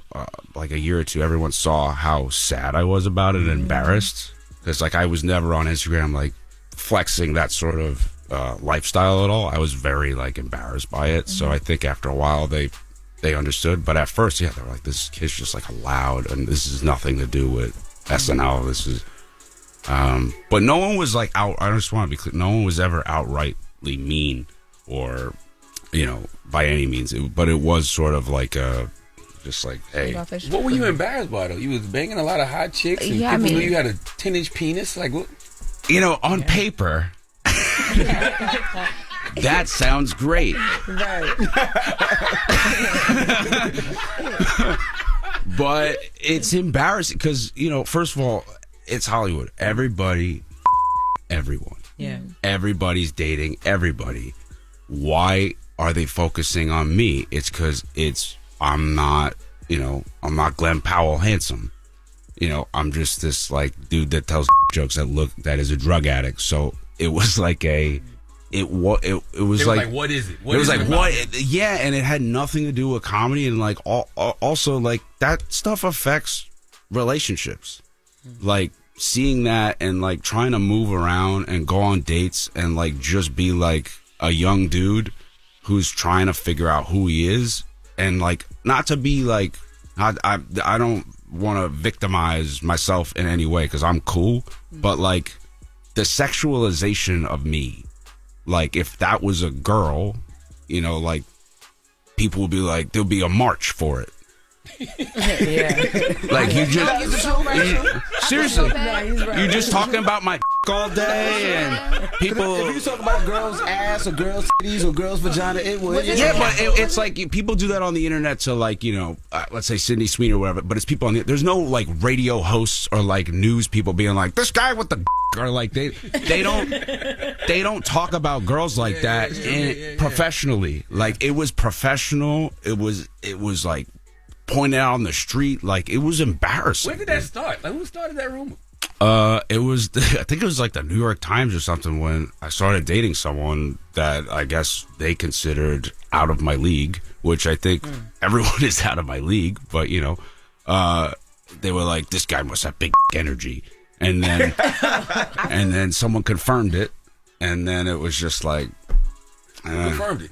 like a year or two, everyone saw how sad I was about it and embarrassed. Because like I was never on Instagram like flexing that sort of lifestyle at all. I was very like embarrassed by it. So I think after a while they understood. But at first, yeah, they were like, this kid's just like loud and this is nothing to do with SNL. This is, but no one was like out. I just want to be clear. No one was ever outrightly mean or, by any means. But it was sort of like just like, hey. What were you embarrassed by though? You was banging a lot of hot chicks and people knew you had a 10-inch penis. Like what? On paper, that sounds great. Right. But it's embarrassing because, first of all, it's Hollywood. Everybody, everyone. Yeah. Everybody's dating everybody. Why are they focusing on me? It's because I'm not Glenn Powell handsome. I'm just this like dude that tells jokes that is a drug addict. So it was like it was like what is it? It was like what? Yeah, and it had nothing to do with comedy, and like also like that stuff affects relationships. Like seeing that and like trying to move around and go on dates and like just be like a young dude who's trying to figure out who he is, and like not to be like I don't want to victimize myself in any way because I'm cool, but like the sexualization of me, like if that was a girl, like people would be like, there'll be a march for it. Like you just seriously, you're just talking about my all day and people. If you talk about girls' ass or girls' titties or girls' vagina, it would. Yeah, but it's like people do that on the internet to like let's say Sydney Sweeney or whatever. But it's people on there's no like radio hosts or like news people being like this guy with the or like they don't talk about girls like that professionally. Like it was professional. It was like pointed out on the street. Like it was embarrassing. When did that start? Like who started that rumor? It was I think it was like the New York Times or something when I started dating someone that I guess they considered out of my league, which I think everyone is out of my league, but they were like, this guy must have big energy. And then someone confirmed it, and then it was just like confirmed it.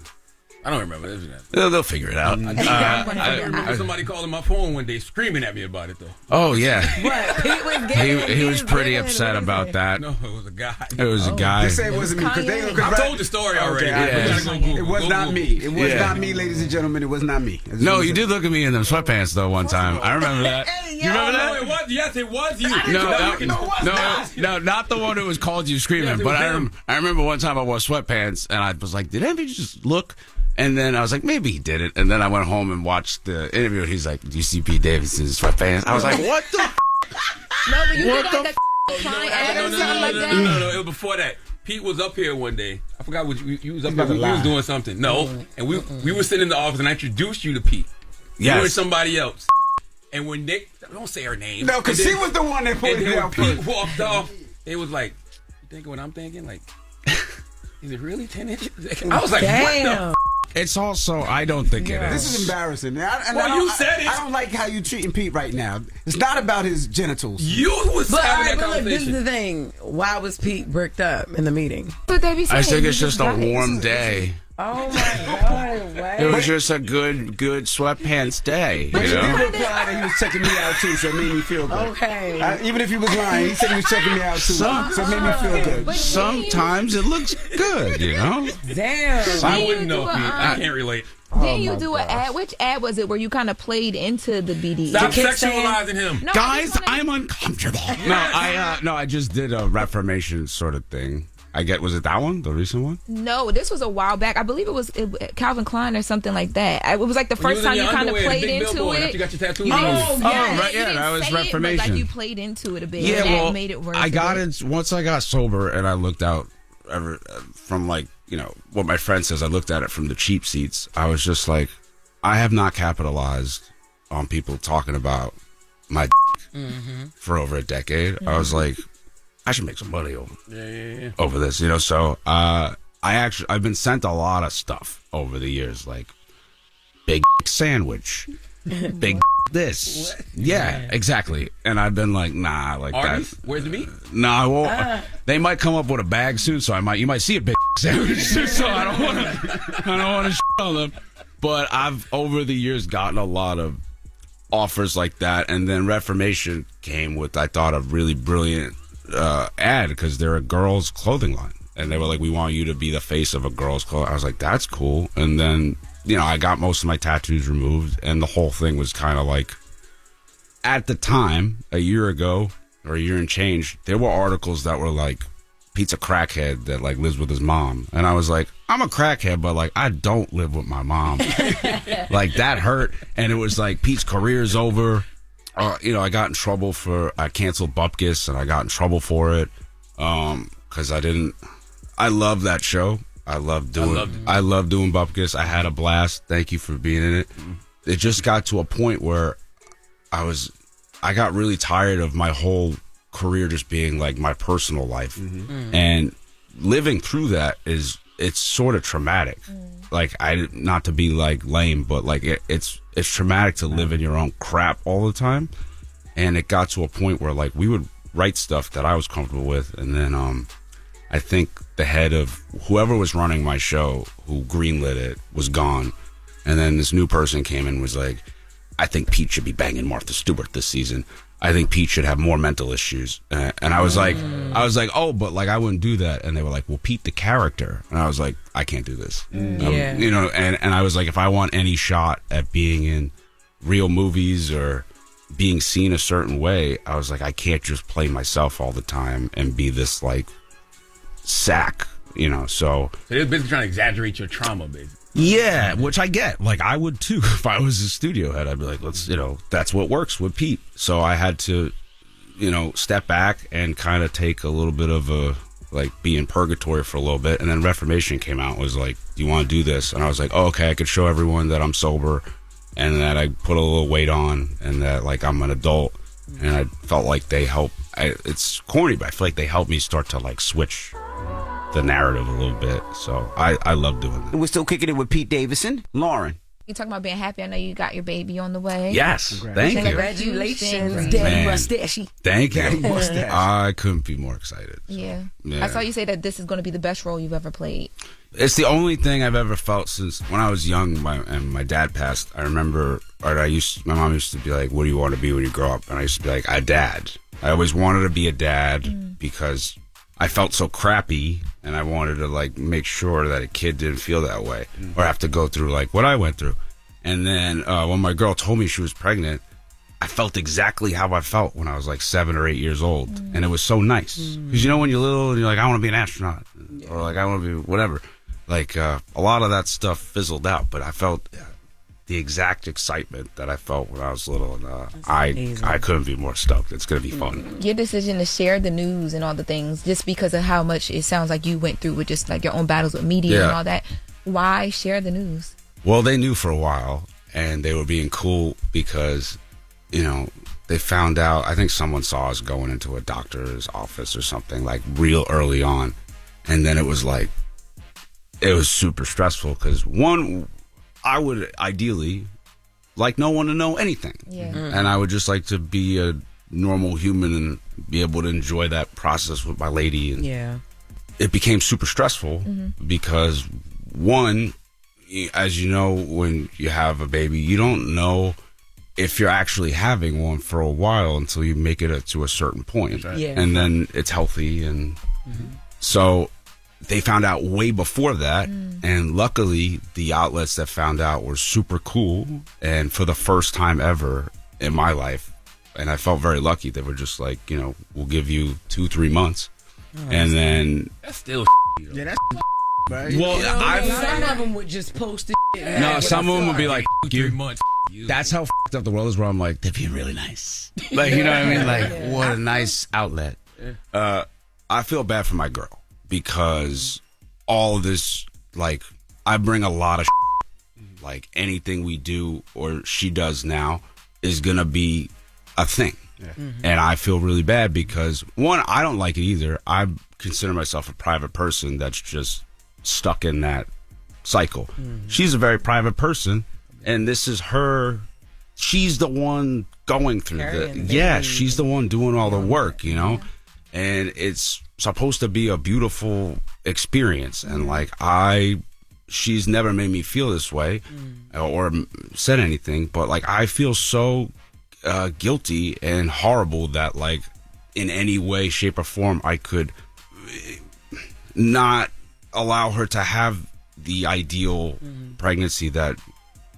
I don't remember. They'll figure it out. I remember somebody calling my phone one day screaming at me about it, though. Oh, yeah. What? Pete was he was pretty upset about that. No, it was a guy. It was a guy. They say it wasn't me. I told the story already. It was not me. It was not me, ladies and gentlemen. It was not me. No, you did look at me in them sweatpants, though, one time. I remember that. You remember that? No, it was. Yes, it was you. No, not the one who was called you screaming. But I remember one time I wore sweatpants, and I was like, did anybody just look? And then I was like, maybe he did it. And then I went home and watched the interview. And he's like, do you see Pete Davidson's sweatpants? I was like, what the? No, but you did like a Klein ad or something like that. No, it was before that. Pete was up here one day. I forgot what you was up here. We was doing something. No, and we were sitting in the office and I introduced you to Pete. Yes. You were somebody else. And when they don't say her name. No, because she was the one that pointed it out first. Pete walked off. It was like, you thinking what I'm thinking? Like, is it really 10 inches? I was like, damn. What the? It's also, I don't think it is. This is embarrassing. You said it. I don't like how you treating Pete right now. It's not about his genitals. You was having that Look, this conversation. is the thing. Why was Pete bricked up in the meeting? I think it's just a warm day. Oh my God! Wow. It was just a good sweatpants day. But You he did know? reply that he was checking me out too, so it made me feel good. Okay. Even if he was lying, he said he was checking me out too, so it made me feel good. Sometimes it looks good, you know? Damn. I wouldn't know, Pete. I can't relate. Didn't you do an ad? Which ad was it where you kind of played into the BDE? Stop sexualizing him. No, Guys, I'm uncomfortable. No, I just did a Reformation sort of thing. was it that one, the recent one? No, this was a while back. I believe it was Calvin Klein or something like that. It was like the first time you kind of played into it. You got your tattoo. Right, yeah, that was Reformation. But like you played into it a bit. Yeah, and well, that made it worse. I got it once I got sober, and I looked out from like, what my friend says. I looked at it from the cheap seats. I was just like, I have not capitalized on people talking about my for over a decade. I was like, I should make some money over this, So I've been sent a lot of stuff over the years, like big sandwich, big this. What? Yeah, exactly. And I've been like, nah, like Arby's? that. Where's the meat? No, I won't. They might come up with a bag soon, so you might see a big sandwich soon. So I don't want to shit on them. But I've over the years gotten a lot of offers like that, and then Reformation came with, I thought, a really brilliant ad, because they're a girls' clothing line, and they were like, we want you to be the face of a girls' clothing. I was like, that's cool. And then I got most of my tattoos removed, and the whole thing was kind of like, at the time, a year ago or a year and change, there were articles that were like, Pete's a crackhead that like lives with his mom, and I was like, I'm a crackhead, but like I don't live with my mom. Like that hurt, and it was like Pete's career's over. I got in trouble I canceled Bupkis, and I got in trouble for it because I love that show. I love doing Bupkis. I had a blast. Thank you for being in it. It just got to a point where I got really tired of my whole career just being like my personal life, and living through that it's sort of traumatic. Like, not to be like lame, but like it's traumatic to live in your own crap all the time. And it got to a point where like we would write stuff that I was comfortable with, and then I think the head of whoever was running my show, who greenlit it, was gone, and then this new person came in and was like, I think Pete should be banging Martha Stewart this season. I think Pete should have more mental issues. And I was like, oh, but like I wouldn't do that. And they were like, well, Pete the character. And I was like, I can't do this. And I was like, if I want any shot at being in real movies or being seen a certain way, I was like, I can't just play myself all the time and be this like sack, so they've been trying to exaggerate your trauma, basically. Yeah, which I get. Like, I would too. If I was a studio head, I'd be like, that's what works with Pete. So I had to, step back and kind of take a little bit of be in purgatory for a little bit. And then Reformation came out and was like, do you want to do this? And I was like, oh, okay, I could show everyone that I'm sober and that I put a little weight on and that, like, I'm an adult. And I felt like they helped. It's corny, but I feel like they helped me start to, like, switch the narrative a little bit. So I love doing that. We're still kicking it with Pete Davidson. Loren. You talking about being happy? I know you got your baby on the way. Yes, thank you. Congratulations, Daddy Mustache. Thank you. I couldn't be more excited. Yeah. I saw you say that this is going to be the best role you've ever played. It's the only thing I've ever felt since when I was young and my dad passed. I remember, my mom used to be like, what do you want to be when you grow up? And I used to be like, a dad. I always wanted to be a dad because I felt so crappy, and I wanted to like make sure that a kid didn't feel that way or have to go through like what I went through. And then when my girl told me she was pregnant, I felt exactly how I felt when I was like 7 or 8 years old, and it was so nice because when you're little and you're like, I want to be an astronaut or like I want to be whatever. Like a lot of that stuff fizzled out, but I felt the exact excitement that I felt when I was little, and I couldn't be more stoked. It's going to be fun. Your decision to share the news and all the things, just because of how much it sounds like you went through with just like your own battles with media and all that, why share the news? Well, they knew for a while, and they were being cool because, they found out, I think someone saw us going into a doctor's office or something, like real early on, and then it was super stressful because one, I would ideally like no one to know anything. Yeah. And I would just like to be a normal human and be able to enjoy that process with my lady. And it became super stressful because one, as you know, when you have a baby, you don't know if you're actually having one for a while until you make it to a certain point. Right. Yeah. And then it's healthy. And so they found out way before that, and luckily the outlets that found out were super cool, and for the first time ever in my life, and I felt very lucky, they were just like, we'll give you 2-3 months, and then that's still. Yeah, that's. Right? Well, some of them would just post it. No, some of them would be like, "You." 3 months. That's how f***ed up the world is. Where I'm like, they're being really nice. Like, you know what I mean? Like, what a nice outlet. I feel bad for my girl because all of this, like, I bring a lot of like anything we do or she does now is gonna be a thing. And I feel really bad because one, I don't like it either. I consider myself a private person that's just stuck in that cycle. She's a very private person, and this is her. She's the one going through she's the one doing all the work, you know. And it's supposed to be a beautiful experience, and like she's never made me feel this way or said anything, but like I feel so guilty and horrible that like in any way, shape, or form I could not allow her to have the ideal pregnancy that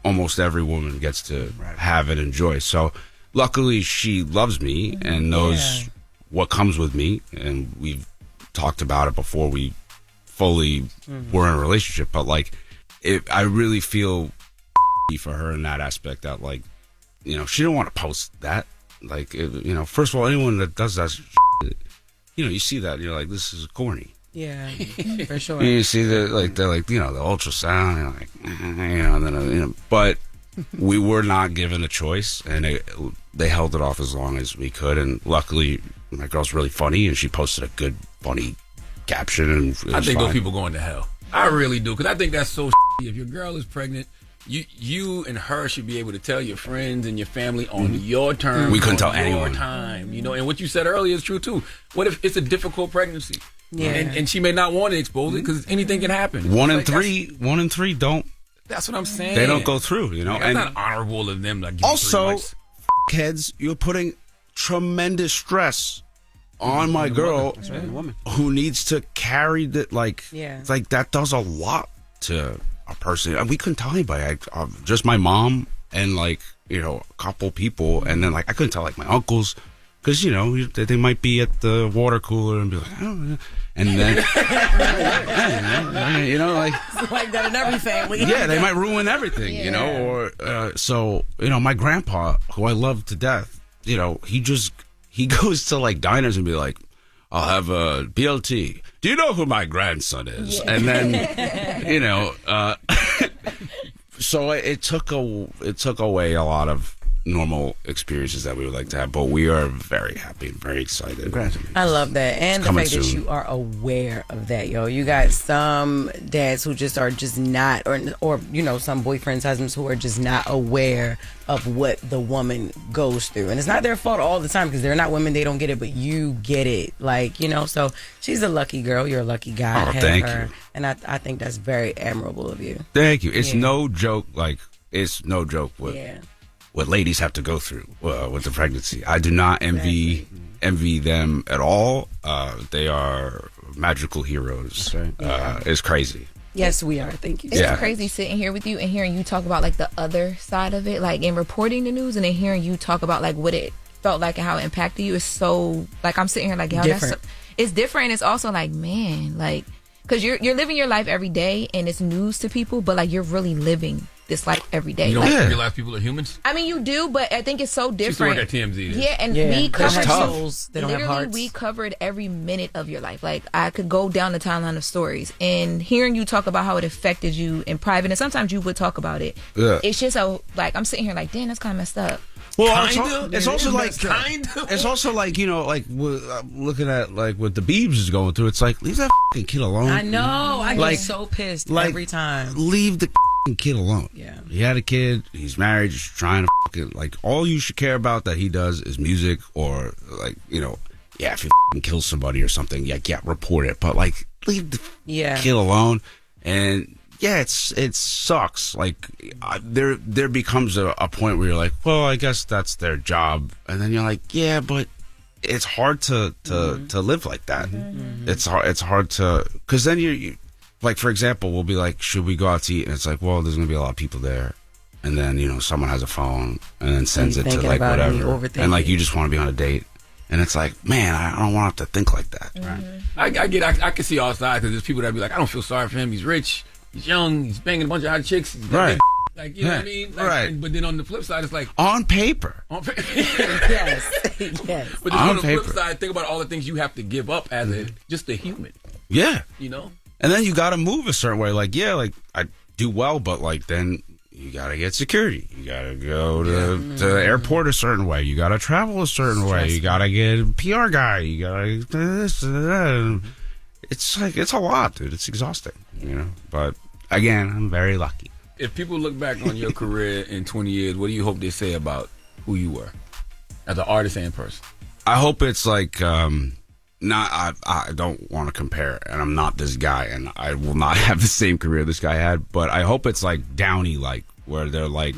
almost every woman gets to have and enjoy. So luckily she loves me and knows what comes with me, and we've talked about it before we fully were in a relationship. But like I really feel for her in that aspect that like, you know, she didn't want to post that. Like, you know, first of all, anyone that does that, you know, you see that and you're like, this is corny. Yeah, for sure. You see that, like, they're like, you know, the ultrasound, and like, you know, and then, you know, but we were not given a choice, and they held it off as long as we could. And luckily, my girl's really funny, and she posted a good, funny caption. And I think those people going to hell. I really do, because I think that's so. If your girl is pregnant, you and her should be able to tell your friends and your family on your terms. We couldn't tell anyone. Time, you know, and what you said earlier is true too. What if it's a difficult pregnancy? Yeah, and she may not want to expose it because anything can happen. One in three don't. That's what I'm saying. They don't go through, you know. Like, and that's not honorable of them. Like, also, heads, you're putting tremendous stress on my girl, who needs to carry that. Like, it's like that does a lot to a person. And we couldn't tell anybody. Just my mom and like, you know, a couple people, and then like I couldn't tell like my uncles. Because, you know, they might be at the water cooler and be like, oh, and then, you know, like. It's like that in every family. Yeah, they might ruin everything, you know, or, so, you know, my grandpa, who I love to death, you know, he goes to like diners and be like, I'll have a BLT. Do you know who my grandson is? Yeah. And then, you know, so it took away a lot of normal experiences that we would like to have, but we are very happy and very excited. I love that, and the fact that you are aware of that, yo. You got some dads who just are just not, or you know, some boyfriends, husbands who are just not aware of what the woman goes through, and it's not their fault all the time because they're not women, they don't get it, but you get it, like, you know. So she's a lucky girl, you're a lucky guy. Oh, thank you. And I think that's very admirable of you. Thank you. It's no joke. Like, it's no joke what ladies have to go through with the pregnancy. I do not envy them at all. They are magical heroes. Right. It's crazy. Yes, we are. Thank you. It's crazy sitting here with you and hearing you talk about like the other side of it, like in reporting the news, and then hearing you talk about like what it felt like and how it impacted you. Is so like I'm sitting here like, yo, it's different. It's also like, man, like, because you're living your life every day and it's news to people, but like you're really living this life every day. You don't like, realize people are humans? I mean, you do, but I think it's so different. She used to work at TMZ. Yeah, and we covered they don't have hearts. We covered every minute of your life. Like, I could go down the timeline of stories, and hearing you talk about how it affected you in private, and sometimes you would talk about it. Yeah. It's just like I'm sitting here like, damn, that's kind of messed up. Well, it's also like, you know, like looking at like what the Biebs is going through. It's like, leave that fucking kid alone. I know. I get so pissed every time. Leave the kid alone. Yeah. He had a kid. He's married. He's trying to fucking, like, all you should care about that he does is music, or like, you know, if he fucking kills somebody or something, report it. But like, leave the kid alone. And it sucks. Like, there becomes a point where you're like, well, I guess that's their job, and then you're like, yeah, but it's hard to live like that. It's hard to, because then you like, for example, we'll be like, should we go out to eat? And it's like, well, there's gonna be a lot of people there, and then, you know, someone has a phone and then sends it to like whatever, and like you just want to be on a date, And it's like, man, I don't want to have to think like that. I can see all sides because there's people that be like, I don't feel sorry for him. He's rich, he's young, he's banging a bunch of hot chicks. He's Right. Like, you know what I mean? Like, Right. But then on the flip side, it's like On paper. Yes. Yes. But then On on the flip paper. side, think about all the things you have to give up as just a human. Yeah. You know? And then you got to move a certain way. Like, yeah, like I do well, but like then you got to get security. You got to go to the airport a certain way. You got to travel a certain way. You got to get a PR guy. You got to this and that. It's like, it's a lot, dude. It's exhausting, you know? But again, I'm very lucky. If people look back on your career in 20 years, what do you hope they say about who you were as an artist and person? I hope it's like, I don't want to compare, and I'm not this guy, and I will not have the same career this guy had, but I hope it's like Downey-like, where they're like,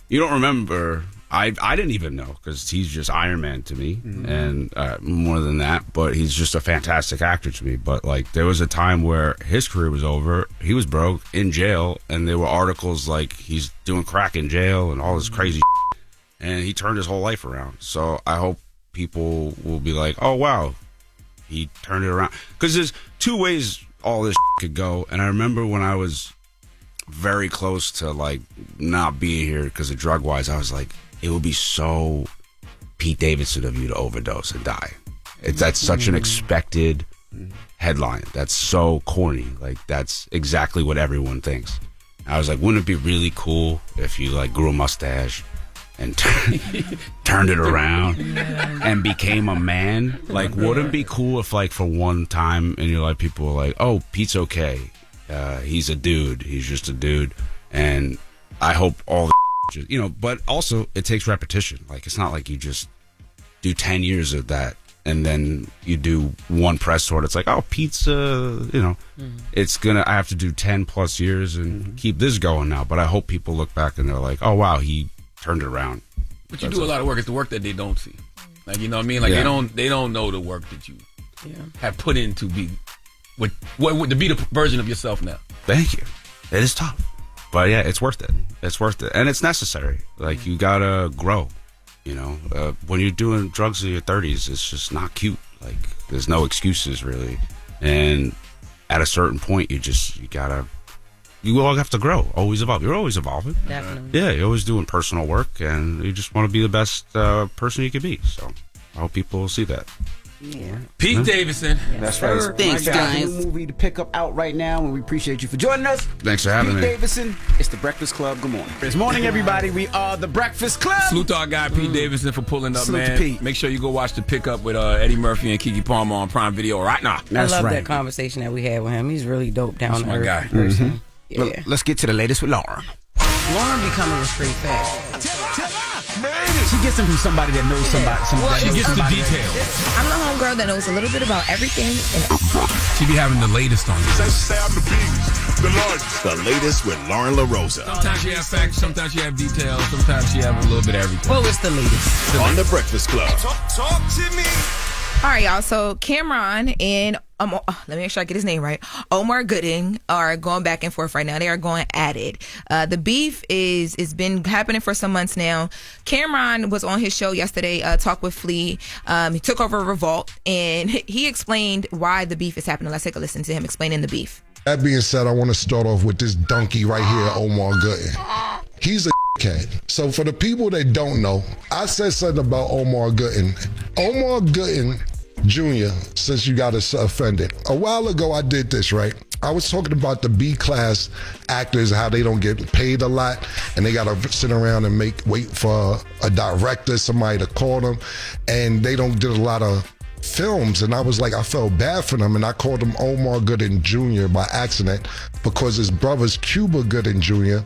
you don't remember, I didn't even know, because he's just Iron Man to me, and more than that, but he's just a fantastic actor to me, but like, there was a time where his career was over, he was broke, in jail, and there were articles like, he's doing crack in jail, and all this crazy shit, and he turned his whole life around, so I hope people will be like, oh wow, he turned it around. Because there's two ways all this could go. And I remember when I was very close to, like, not being here because of drug-wise, I was like, it would be so Pete Davidson of you to overdose and die. That's such an expected headline. That's so corny. Like, that's exactly what everyone thinks. I was like, wouldn't it be really cool if you, like, grew a mustache and turned it around and became a man? Like, wouldn't it be cool if, like, for one time in your life, people were like, oh, Pete's okay. He's a dude. He's just a dude. And I hope all the just, you know, but also it takes repetition. Like, it's not like you just do 10 years of that and then you do one press tour. It's like, oh, Pete's, you know, it's gonna, I have to do 10 plus years and keep this going now. But I hope people look back and they're like, oh, wow, he turned it around. But you do a lot of work. It's the work that they don't see. Like, you know what I mean? Like, they don't know the work that you have put in to be to be the version of yourself now. Thank you. It is tough, but yeah, it's worth it. It's worth it, and it's necessary. Like, you gotta grow. You know, when you're doing drugs in your 30s, it's just not cute. Like, there's no excuses really, and at a certain point, you all have to grow, always evolve. You're always evolving. Definitely. Yeah, you're always doing personal work, and you just want to be the best person you can be. So I hope people will see that. Yeah. Pete Davidson. That's right. Thanks, guys. New movie to pick up out right now, and we appreciate you for joining us. Thanks for having Pete me. Davidson. It's the Breakfast Club. Good morning. Good morning, everybody. We are the Breakfast Club. Salute to our guy Pete Davidson for pulling up, Salute to man. Pete. Make sure you go watch the pickup with Eddie Murphy and Keke Palmer on Prime Video right now. I love that conversation that we had with him. He's really dope down my to guy. earth person. Well, let's get to the latest with Lauren. Lauren be coming with straight facts. She gets them from somebody that knows somebody. She gets the details. I'm the homegirl that knows a little bit about everything. She be having the latest on you. The latest with Loren LoRosa. Sometimes she have facts, sometimes she have details, sometimes she have a little bit of everything. Well, it's the latest. On the Breakfast Club. Talk to me. All right, y'all. So Cameron and let me make sure I get his name right. Omar Gooding are going back and forth right now. They are going at it. The beef is been happening for some months now. Cameron was on his show yesterday, Talk with Flea. He took over Revolt, and he explained why the beef is happening. Let's take a listen to him explaining the beef. That being said, I want to start off with this donkey right here, Omar Gooding. He's a cat. So for the people that don't know, I said something about Omar Gooding. Omar Gooding Jr., since you got us offended. A while ago, I did this, right? I was talking about the B-class actors, how they don't get paid a lot, and they got to sit around and wait for a director, somebody to call them, and they don't get a lot of films. And I was like, I felt bad for them, and I called him Omar Gooding Jr. by accident because his brother's Cuba Gooding Jr.,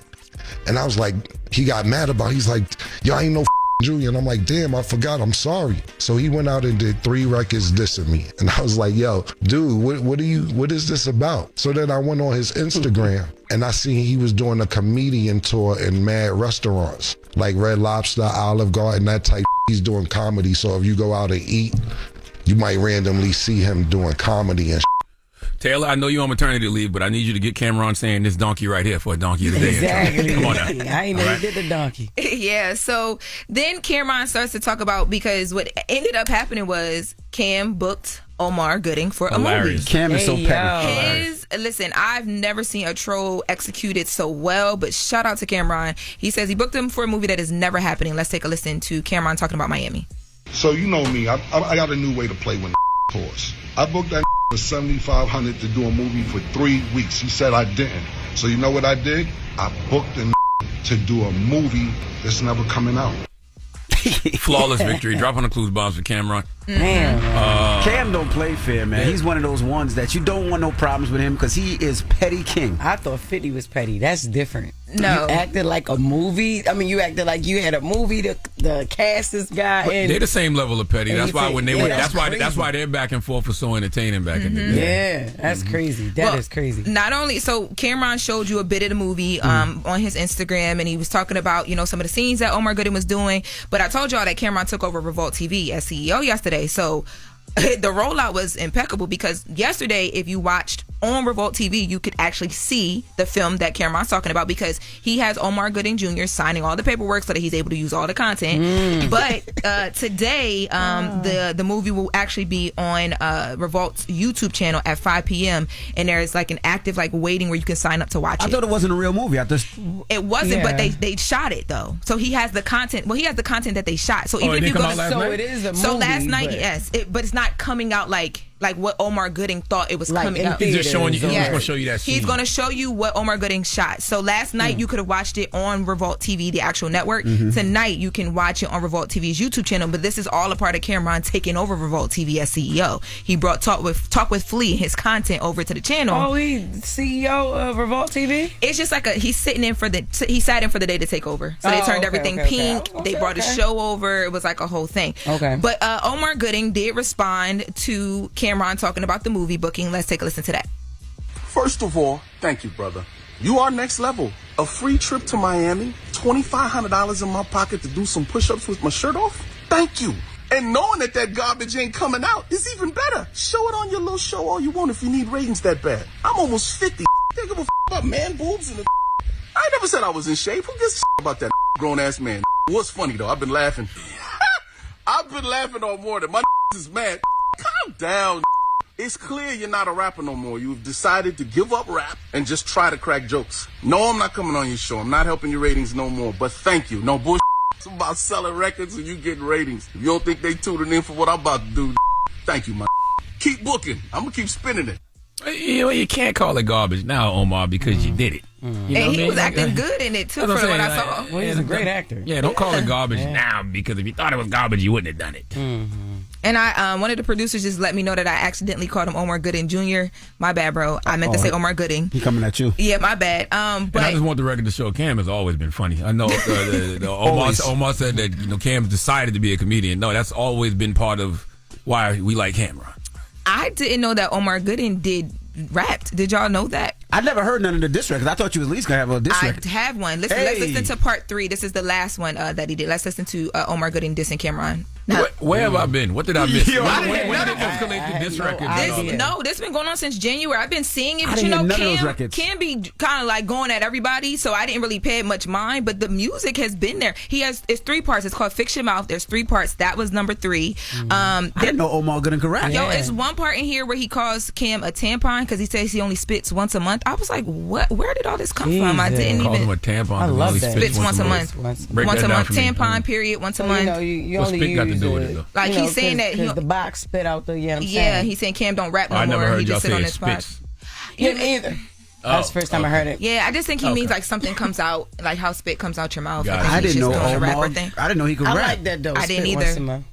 and I was like, he got mad about it. He's like, yo, I ain't no Junior, and I'm like, damn, I forgot, I'm sorry. So he went out and did 3 records dissing me, and I was like, yo, dude, what is this about? So then I went on his Instagram, and I seen he was doing a comedian tour in mad restaurants, like Red Lobster, Olive Garden, that type. He's doing comedy, so if you go out and eat, you might randomly see him doing comedy and Taylor, I know you're on maternity leave, but I need you to get Cameron saying this donkey right here for a donkey of the day. Exactly. Come on now. I ain't never did the donkey. Yeah, so then Cameron starts to talk about, because what ended up happening was Cam booked Omar Gooding for a movie. Cam is so petty. Listen, I've never seen a troll executed so well, but shout out to Cameron. He says he booked him for a movie that is never happening. Let's take a listen to Cameron talking about Miami. So you know me, I got a new way to play when course. I booked that for $7,500 to do a movie for 3 weeks. He said I didn't. So you know what I did? I booked him to do a movie that's never coming out. Flawless victory. Drop on the clues bombs for Cameron. Man, Cam don't play fair, man. He's one of those ones that you don't want no problems with him because he is petty king. I thought 50 was petty. That's different. No. You acted like a movie. I mean, you acted like you had a movie to cast this guy. And they're the same level of petty. That's why when they went. That's crazy. why their back and forth was so entertaining back in the day. Yeah, that's crazy. That is crazy. Not only so, Cameron showed you a bit of the movie on his Instagram, and he was talking about some of the scenes that Omar Gooding was doing. But I told y'all that Cameron took over Revolt TV as CEO yesterday. So the rollout was impeccable, because yesterday, if you watched on Revolt TV, you could actually see the film that Cameron's talking about, because he has Omar Gooding Jr. signing all the paperwork so that he's able to use all the content. But today, the movie will actually be on Revolt's YouTube channel at 5 p.m. and there's like an active waiting where you can sign up to watch it. I thought it wasn't a real movie. It wasn't, but they shot it though. So he has the content. Well, he has the content that they shot. So even if you go to it is a movie. So last night, yes, but it's not coming out like what Omar Gooding thought it was coming out. He's just showing you. He's going to show you that scene. He's going to show you what Omar Gooding shot. So last night you could have watched it on Revolt TV, the actual network. Tonight you can watch it on Revolt TV's YouTube channel. But this is all a part of Cameron taking over Revolt TV as CEO. He brought Talk with Flea, his content, over to the channel. Oh, he CEO of Revolt TV. It's just like he sat in for the day to take over. So they turned everything pink. They brought the show over. It was like a whole thing. Okay. But Omar Gooding did respond to Cameron talking about the movie booking. Let's take a listen to that. First of all, thank you, brother. You are next level. A free trip to Miami, $2,500 in my pocket to do some push-ups with my shirt off. Thank you. And knowing that garbage ain't coming out is even better. Show it on your little show all you want if you need ratings that bad. I'm almost 50. Think of about man boobs and I ain't never said I was in shape. Who gives a about that grown-ass man? What's funny, though? I've been laughing. I've been laughing all morning. My is mad. Calm down. It's clear you're not a rapper no more. You've decided to give up rap and just try to crack jokes. No, I'm not coming on your show. I'm not helping your ratings no more. But thank you. No bullshit. It's about selling records and you getting ratings. If you don't think they tuning in for what I'm about to do, thank you, man. Keep booking. I'm going to keep spinning it. You can't call it garbage now, Omar, because you did it. You know and he was acting good in it, too, for what I saw. Well, he's a great actor. Yeah, don't call it garbage now, because if you thought it was garbage, you wouldn't have done it. And one of the producers just let me know that I accidentally called him Omar Gooding Jr. My bad, bro. I meant to say Omar Gooding. He coming at you. Yeah, my bad. But I just want the record to show Cam has always been funny. I know Omar said that Cam decided to be a comedian. No, that's always been part of why we like Cameron. I didn't know that Omar Gooding rapped. Did y'all know that? I never heard none of the diss records. I thought you was at least gonna have a diss record. I have one. Let's listen to part 3. This is the last one that he did. Let's listen to Omar Gooding dissing Cameron. Where have I been? What did I miss? Yo, when did it escalate to diss records? This been going on since January. I've been seeing it, but Cam be kind of like going at everybody, so I didn't really pay it much mind. But the music has been there. It's 3 parts. It's called Fix Your Mouth. There's 3 parts. That was number 3. I didn't know Omar Gooding could rap. Yo, it's one part in here where he calls Cam a tampon because he says he only spits once a month. I was like, what? Where did all this come from? I didn't call even. him a tampon. I love that. Spits once a month. Once a month. Tampon. Period. Once a month. You What's only spit got to use do with it though? Like he's saying that the box spit out the he's saying Cam don't rap no I more. never heard He y'all just sit say on it his spot. spits. Yeah, either. That's the first time I heard it. Yeah, I just think he means like something comes out, like how spit comes out your mouth. I didn't know Omar. I didn't know he could rap. I like that though. I didn't either.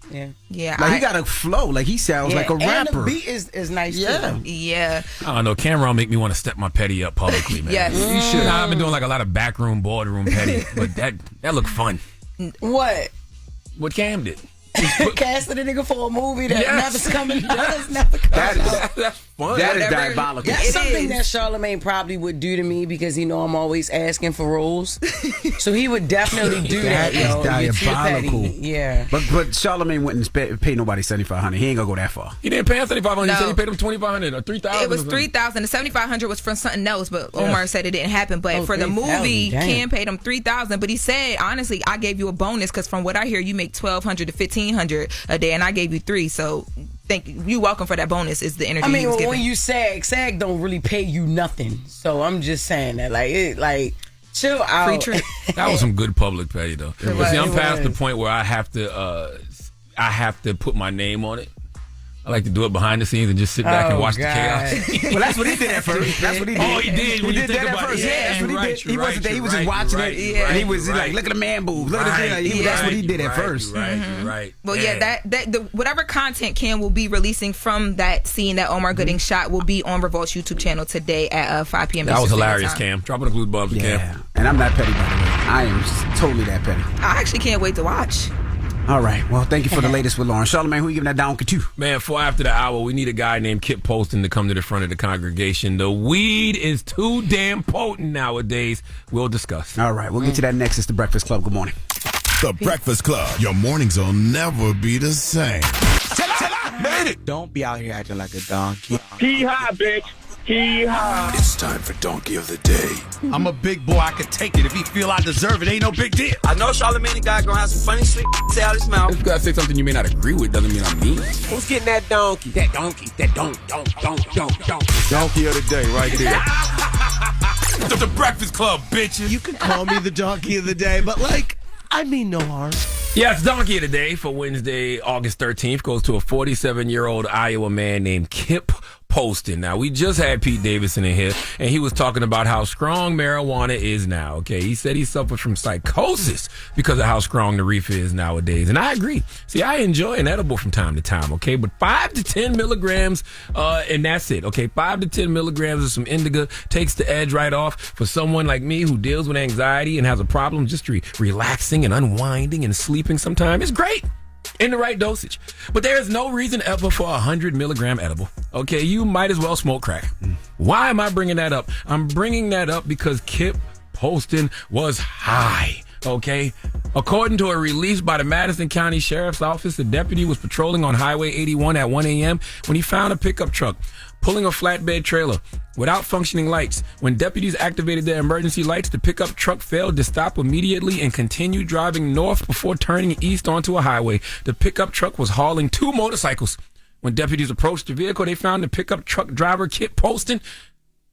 Yeah. Like he got a flow. Like he sounds like a rapper. And the beat is nice too. Yeah. I don't know. Cameron make me want to step my petty up publicly, man. Yes. You should. I've been doing like a lot of backroom, boardroom petty, but that looked fun. What Cam did. Casting a nigga for a movie that Yes. never's coming out. That's never coming out. That's fun. That is diabolical. That's something that Charlamagne probably would do to me because he know I'm always asking for roles. So he would definitely do that. That is diabolical. Yeah. But Charlamagne wouldn't pay nobody $7,500. He ain't gonna go that far. He didn't pay him $7,500. No. He said he paid him $2,500 or $3,000. It was $3,000. The $7,500 was from something else, but Omar said it didn't happen. But for the $3,000, movie, damn. Cam paid him $3,000. But he said, honestly, I gave you a bonus because from what I hear, you make $1,200 to $1,500 a day, and I gave you $3,000. So thank you. You welcome for that bonus. Is the energy I mean, he was giving. when you SAG don't really pay you nothing. So I'm just saying that, chill out. Free trip. That was some good public pay, though. It But see, I'm was. past the point where I have to put my name on it. I like to do it behind the scenes and just sit back and watch the chaos. Well, that's what he did at first. That's what he did. Oh, he did. He When you did think that at about it. first. Yeah, that's what he Right, did. He you're wasn't there. He was just right, watching right, it, right, and he was right. like, "Look at the man boobs. Look at the." That's what he did at first. Right. Well, yeah, whatever content Cam will be releasing from that scene that Omar Gooding shot will be on Revolt's YouTube channel today at 5 p.m. That was Eastern Standard hilarious, Time. Cam. Dropping the blue bubs, Yeah, Cam. and I'm not petty, by the way. I am totally that petty. I actually can't wait to watch. All right. Well, thank you for the latest with Loren. Charlamagne, who you giving that donkey to? Man, for after the hour, we need a guy named Kip Poston to come to the front of the congregation. The weed is too damn potent nowadays. We'll discuss. All right. We'll get to that next. It's the Breakfast Club. Good morning. The Breakfast Club. Your mornings will never be the same. Made it. Don't be out here acting like a donkey. Hee-haw, bitch. Hee-haw. It's time for Donkey of the Day. I'm a big boy. I can take it. If he feel I deserve it, ain't no big deal. I know Charlamagne guy gonna have some funny shit say out his mouth. If you gotta say something you may not agree with, doesn't mean I'm mean. Who's getting that donkey? That donkey. That donk. Donkey of the Day right there. The Breakfast Club, bitches. You can call me the donkey of the day, but I mean no harm. Yes, Donkey of the Day for Wednesday, August 13th goes to a 47-year-old Iowa man named Kip Poston. Now, we just had Pete Davidson in here, and he was talking about how strong marijuana is now, okay? He said he suffered from psychosis because of how strong the reefer is nowadays, and I agree. See, I enjoy an edible from time to time, okay? But 5 to 10 milligrams, and that's it, okay? 5 to 10 milligrams of some indica takes the edge right off for someone like me who deals with anxiety and has a problem just relaxing and unwinding and sleeping sometime. It's great. In the right dosage. But there is no reason ever for a 100 milligram edible. Okay, you might as well smoke crack. Why am I bringing that up? I'm bringing that up because Kip Poston was high. Okay? According to a release by the Madison County Sheriff's Office, the deputy was patrolling on Highway 81 at 1 a.m. when he found a pickup truck pulling a flatbed trailer without functioning lights. When deputies activated their emergency lights, the pickup truck failed to stop immediately and continued driving north before turning east onto a highway. The pickup truck was hauling 2 motorcycles. When deputies approached the vehicle, they found the pickup truck driver, Kip Poston.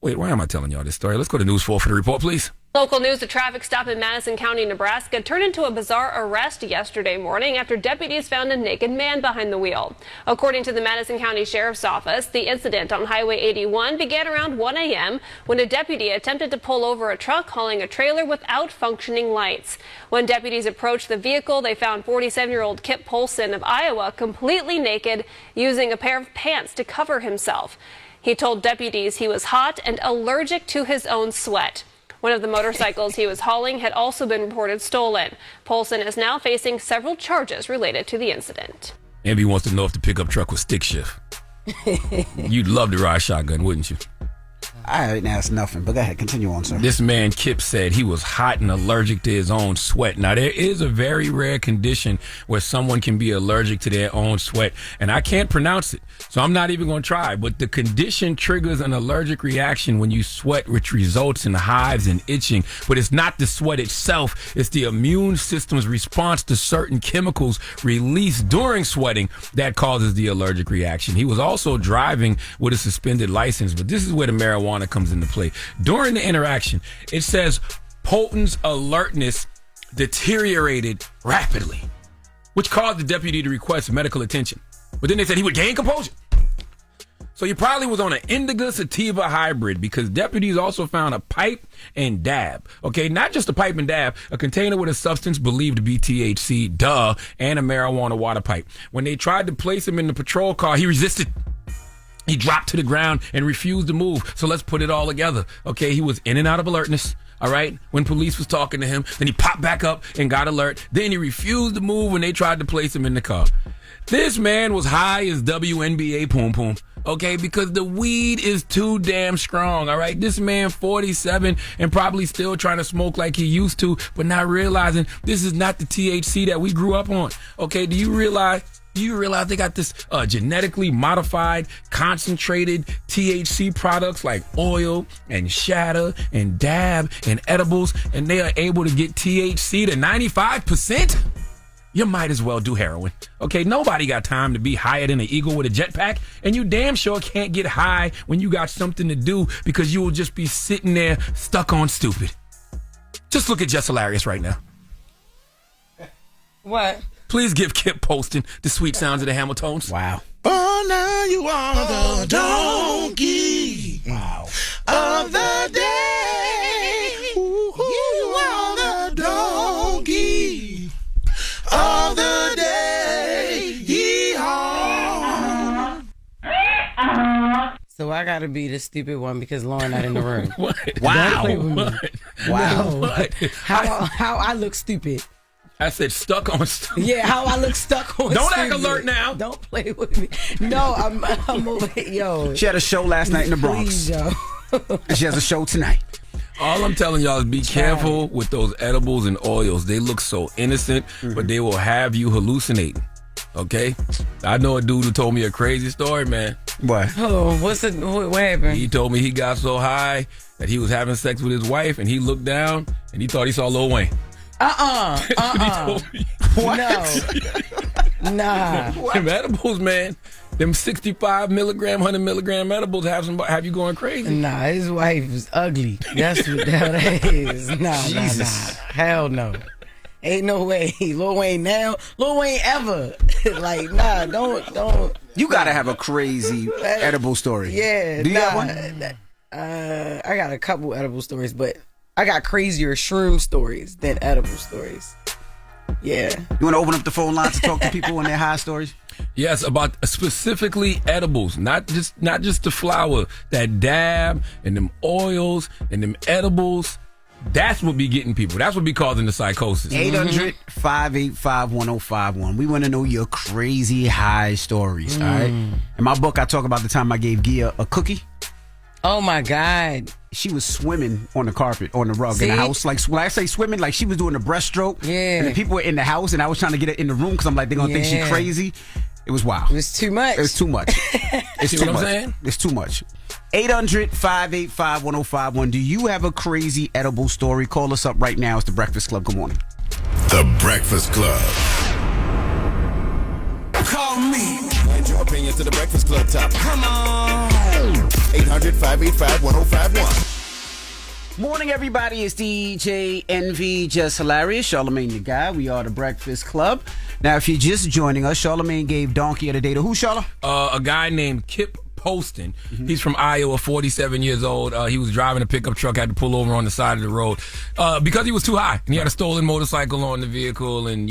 Wait, why am I telling y'all this story? Let's go to News 4 for the report, please. Local news, a traffic stop in Madison County, Nebraska turned into a bizarre arrest yesterday morning after deputies found a naked man behind the wheel. According to the Madison County Sheriff's Office, the incident on Highway 81 began around 1 a.m. when a deputy attempted to pull over a truck hauling a trailer without functioning lights. When deputies approached the vehicle, they found 47-year-old Kip Poston of Iowa completely naked, using a pair of pants to cover himself. He told deputies he was hot and allergic to his own sweat. One of the motorcycles he was hauling had also been reported stolen. Poston is now facing several charges related to the incident. Envy wants to know if the pickup truck was stick shift. You'd love to ride shotgun, wouldn't you? I didn't ask nothing, but go ahead. Continue on, sir. This man, Kip, said he was hot and allergic to his own sweat. Now, there is a very rare condition where someone can be allergic to their own sweat, and I can't pronounce it, so I'm not even going to try. But the condition triggers an allergic reaction when you sweat, which results in hives and itching. But it's not the sweat itself. It's the immune system's response to certain chemicals released during sweating that causes the allergic reaction. He was also driving with a suspended license, but this is where the marijuana comes into play. During the interaction, it says Poston's alertness deteriorated rapidly, which caused the deputy to request medical attention. But then they said he would gain composure. So he probably was on an indica sativa hybrid, because deputies also found a pipe and dab. Okay, not just a pipe and dab, a container with a substance believed to be THC, and a marijuana water pipe. When they tried to place him in the patrol car, he resisted. He dropped to the ground and refused to move. So let's put it all together. Okay, he was in and out of alertness, all right, when police was talking to him. Then he popped back up and got alert. Then he refused to move when they tried to place him in the car. This man was high as WNBA Poom Poom, okay, because the weed is too damn strong, all right? This man 47 and probably still trying to smoke like he used to, but not realizing this is not the THC that we grew up on, okay? Do you realize they got this genetically modified, concentrated THC products like oil and shatter and dab and edibles, and they are able to get THC to 95%? You might as well do heroin. Okay, nobody got time to be higher than an eagle with a jetpack, and you damn sure can't get high when you got something to do because you will just be sitting there stuck on stupid. Just look at Jess Hilarious right now. What? Please give Kip Poston the sweet sounds of the Hamiltones. Wow. Oh, now you are the donkey. Wow. Of the day. You are the donkey of the day. Yee-haw. So I gotta be the stupid one because Lauren not in the room. What? Don't play with me. Wow. No. What? How I look stupid. I said stuck on stupid. Yeah, how I look stuck on Don't stupid. act alert now. Don't play with me. No, I'm over here, yo. She had a show last night in the Bronx. Please, yo. And she has a show tonight. All I'm telling y'all is be careful with those edibles and oils. They look so innocent, but they will have you hallucinating. Okay? I know a dude who told me a crazy story, man. What? Oh, what happened? He told me he got so high that he was having sex with his wife, and he looked down and he thought he saw Lil Wayne. He told me. What? No. Nah. Them edibles, man. Them 65 milligram, 100 milligram edibles have you going crazy. Nah, his wife is ugly. That's what the hell that is. Nah. Hell no. Ain't no way. Lil Wayne now, Lil Wayne ever. Like, nah, don't. You gotta have a crazy edible story. Yeah. Do you have one? I got a couple edible stories, but I got crazier shroom stories than edible stories. Yeah. You want to open up the phone line to talk to people on their high stories? Yes, about specifically edibles, not just the flower, that dab and them oils and them edibles. That's what be getting people. That's what be causing the psychosis. 800-585-1051. We want to know your crazy high stories, all right? In my book, I talk about the time I gave Gia a cookie. Oh, my God. She was swimming on the carpet, on the rug in the house. Like, when I say swimming, like she was doing a breaststroke. Yeah. And the people were in the house, and I was trying to get her in the room because I'm like, they're going to think she crazy. It was wild. It was too much. It's too much. It's See too what much. I'm saying? It's too much. 800-585-1051. Do you have a crazy edible story? Call us up right now. It's The Breakfast Club. Good morning. The Breakfast Club. Call me. And your opinion to The Breakfast Club topic. Come on. 800-585-1051. Morning, everybody. It's DJ NV, Jess Hilarious, Charlamagne the Guy. We are The Breakfast Club. Now, if you're just joining us, Charlamagne gave Donkey of the Day to who, Charla? A guy named Kip Poston. He's from Iowa, 47 years old. He was driving a pickup truck, had to pull over on the side of the road because he was too high. And he had a stolen motorcycle on the vehicle, and,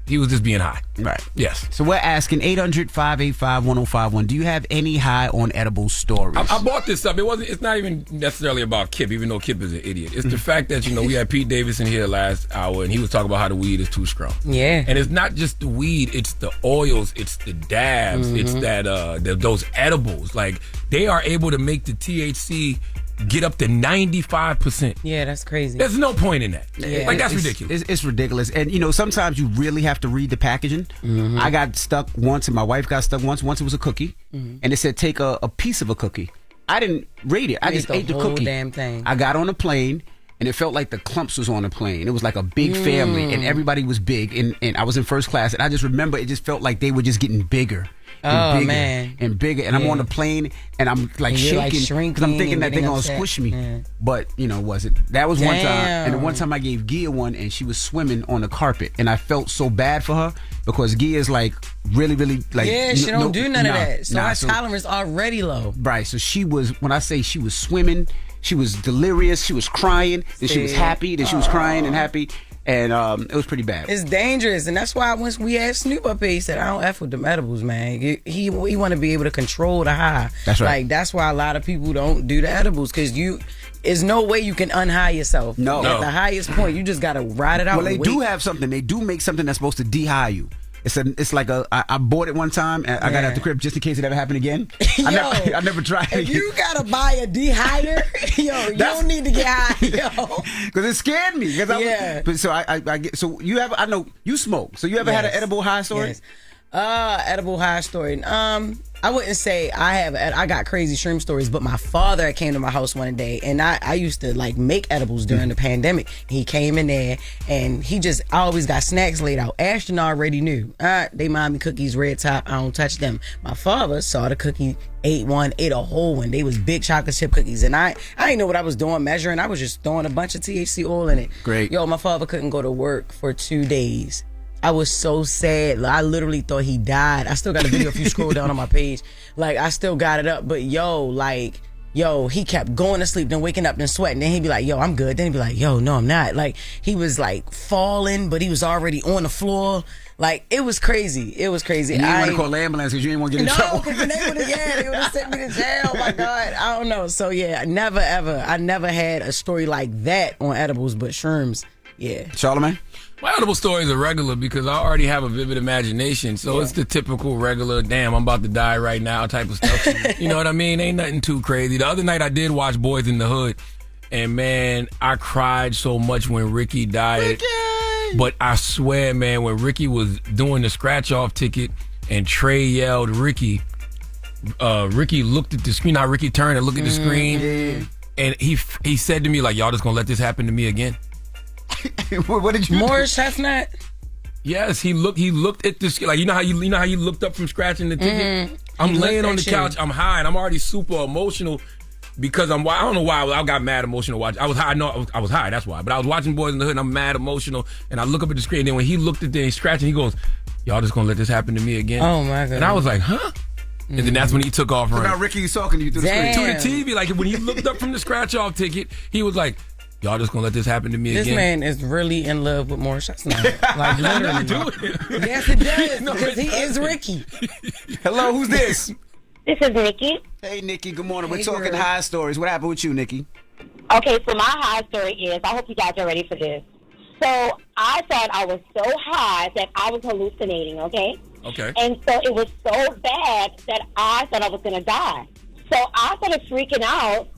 he was just being high. Right. Yes. So we're asking 800-585-1051. Do you have any high on edible stories? I brought this up. It's not even necessarily about Kip, even though Kip is an idiot. It's the fact that, we had Pete Davidson here last hour, and he was talking about how the weed is too strong. Yeah. And it's not just the weed, it's the oils, it's the dabs, it's that those edibles. Like, they are able to make the THC get up to 95%. Yeah, that's crazy. There's no point in that. Yeah. Like, that's ridiculous. It's ridiculous. And, sometimes you really have to read the packaging. I got stuck once, and my wife got stuck once. Once it was a cookie, and it said take a piece of a cookie. I didn't rate it. I just ate the whole cookie. Damn thing. I got on a plane, and it felt like the clumps was on the plane. It was like a big family, and everybody was big, and I was in first class, and I just remember it just felt like they were just getting bigger. And bigger, man. And bigger. And I'm on the plane, and I'm like shaking because I'm thinking that they're going to squish me. Yeah. But, wasn't. That was one time. And the one time I gave Gia one, and she was swimming on the carpet. And I felt so bad for her because Gia's like really, really like. Yeah, she don't do none of that. So her tolerance already low. Right. So she was, when I say she was swimming, she was delirious. She was crying. Then she was happy. Then she was crying and happy. And it was pretty bad. It's dangerous, and that's why once we had Snoop up here, he said, "I don't F with them edibles, man." He want to be able to control the high. That's right. Like, that's why a lot of people don't do the edibles, because is no way you can unhigh yourself. No. At the highest point, you just gotta ride it out. Well, they and do wait. have something. They do make something that's supposed to de-high you. It's like I bought it one time and I got it at the crib just in case it ever happened again. I never tried it. If you gotta buy a dehyder, you don't need to get high, yo. Because it scared me. So I get. So you have. I know you smoke. So you ever had an edible high story? Yes. Edible high story. I wouldn't say I have. I got crazy shroom stories, but my father came to my house one day, and I used to like make edibles during the pandemic. He came in there, and I always got snacks laid out. Ashton already knew. They mommy cookies, red top. I don't touch them. My father saw the cookie, ate a whole one. They was big chocolate chip cookies, and I didn't know what I was doing measuring. I was just throwing a bunch of THC oil in it. Great. Yo, my father couldn't go to work for 2 days. I was so sad. I literally thought he died. I still got a video if you scroll down on my page. Like, I still got it up. But, he kept going to sleep, then waking up, then sweating. Then he'd be like, yo, I'm good. Then he'd be like, yo, no, I'm not. Like, he was, like, falling, but he was already on the floor. Like, it was crazy. It was crazy. And you didn't want to call the ambulance because you didn't want to get in trouble. No, because they would have sent me to jail. Oh, my God. I don't know. So, yeah, I never had a story like that on edibles, but shrooms, yeah. Charlamagne? My edible stories are regular because I already have a vivid imagination. So it's the typical regular, damn, I'm about to die right now type of stuff. You know what I mean? Ain't nothing too crazy. The other night I did watch Boys in the Hood. And, man, I cried so much when Ricky died. But I swear, man, when Ricky was doing the scratch-off ticket and Trey yelled, Ricky looked at the screen. Now Ricky turned and looked at the screen. And he said to me, like, y'all just going to let this happen to me again? What did you Morris Chestnut? Yes, he looked at this, like, you know how you looked up from scratching the ticket? I'm laying on the couch, I'm high, and I'm already super emotional because I don't know why I got mad emotional watching. I was high, I was high, that's why. But I was watching Boys in the Hood and I'm mad emotional, and I look up at the screen, and then when he looked at it and he's scratching, he goes, y'all just gonna let this happen to me again? Oh my God. And I was like, huh? And then that's when he took off running. So now Ricky's talking to you through the screen. To the TV, like when he looked up from the scratch off ticket, he was like, y'all just gonna let this happen to me this again? This man is really in love with Morris Chestnut. Like, literally. Yes, it does, because he is Ricky. Hello, who's this? This is Nikki. Hey, Nikki, good morning. We're Hey, talking girl. high stories. What happened with you, Nikki? Okay, so my high story is, I hope you guys are ready for this. So I thought I was so high that I was hallucinating, okay? Okay. And so it was so bad that I thought I was going to die. So I started freaking out,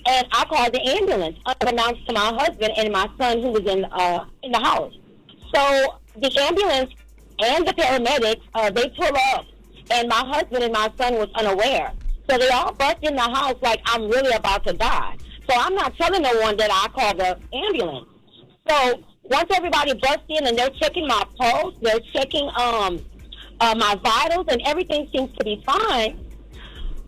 and I called the ambulance, unbeknownst to my husband and my son who was in the house. So the ambulance and the paramedics, they pull up, and my husband and my son was unaware. So they all bust in the house like I'm really about to die. So I'm not telling no one that I called the ambulance. So once everybody busts in and they're checking my pulse, they're checking my vitals, and everything seems to be fine,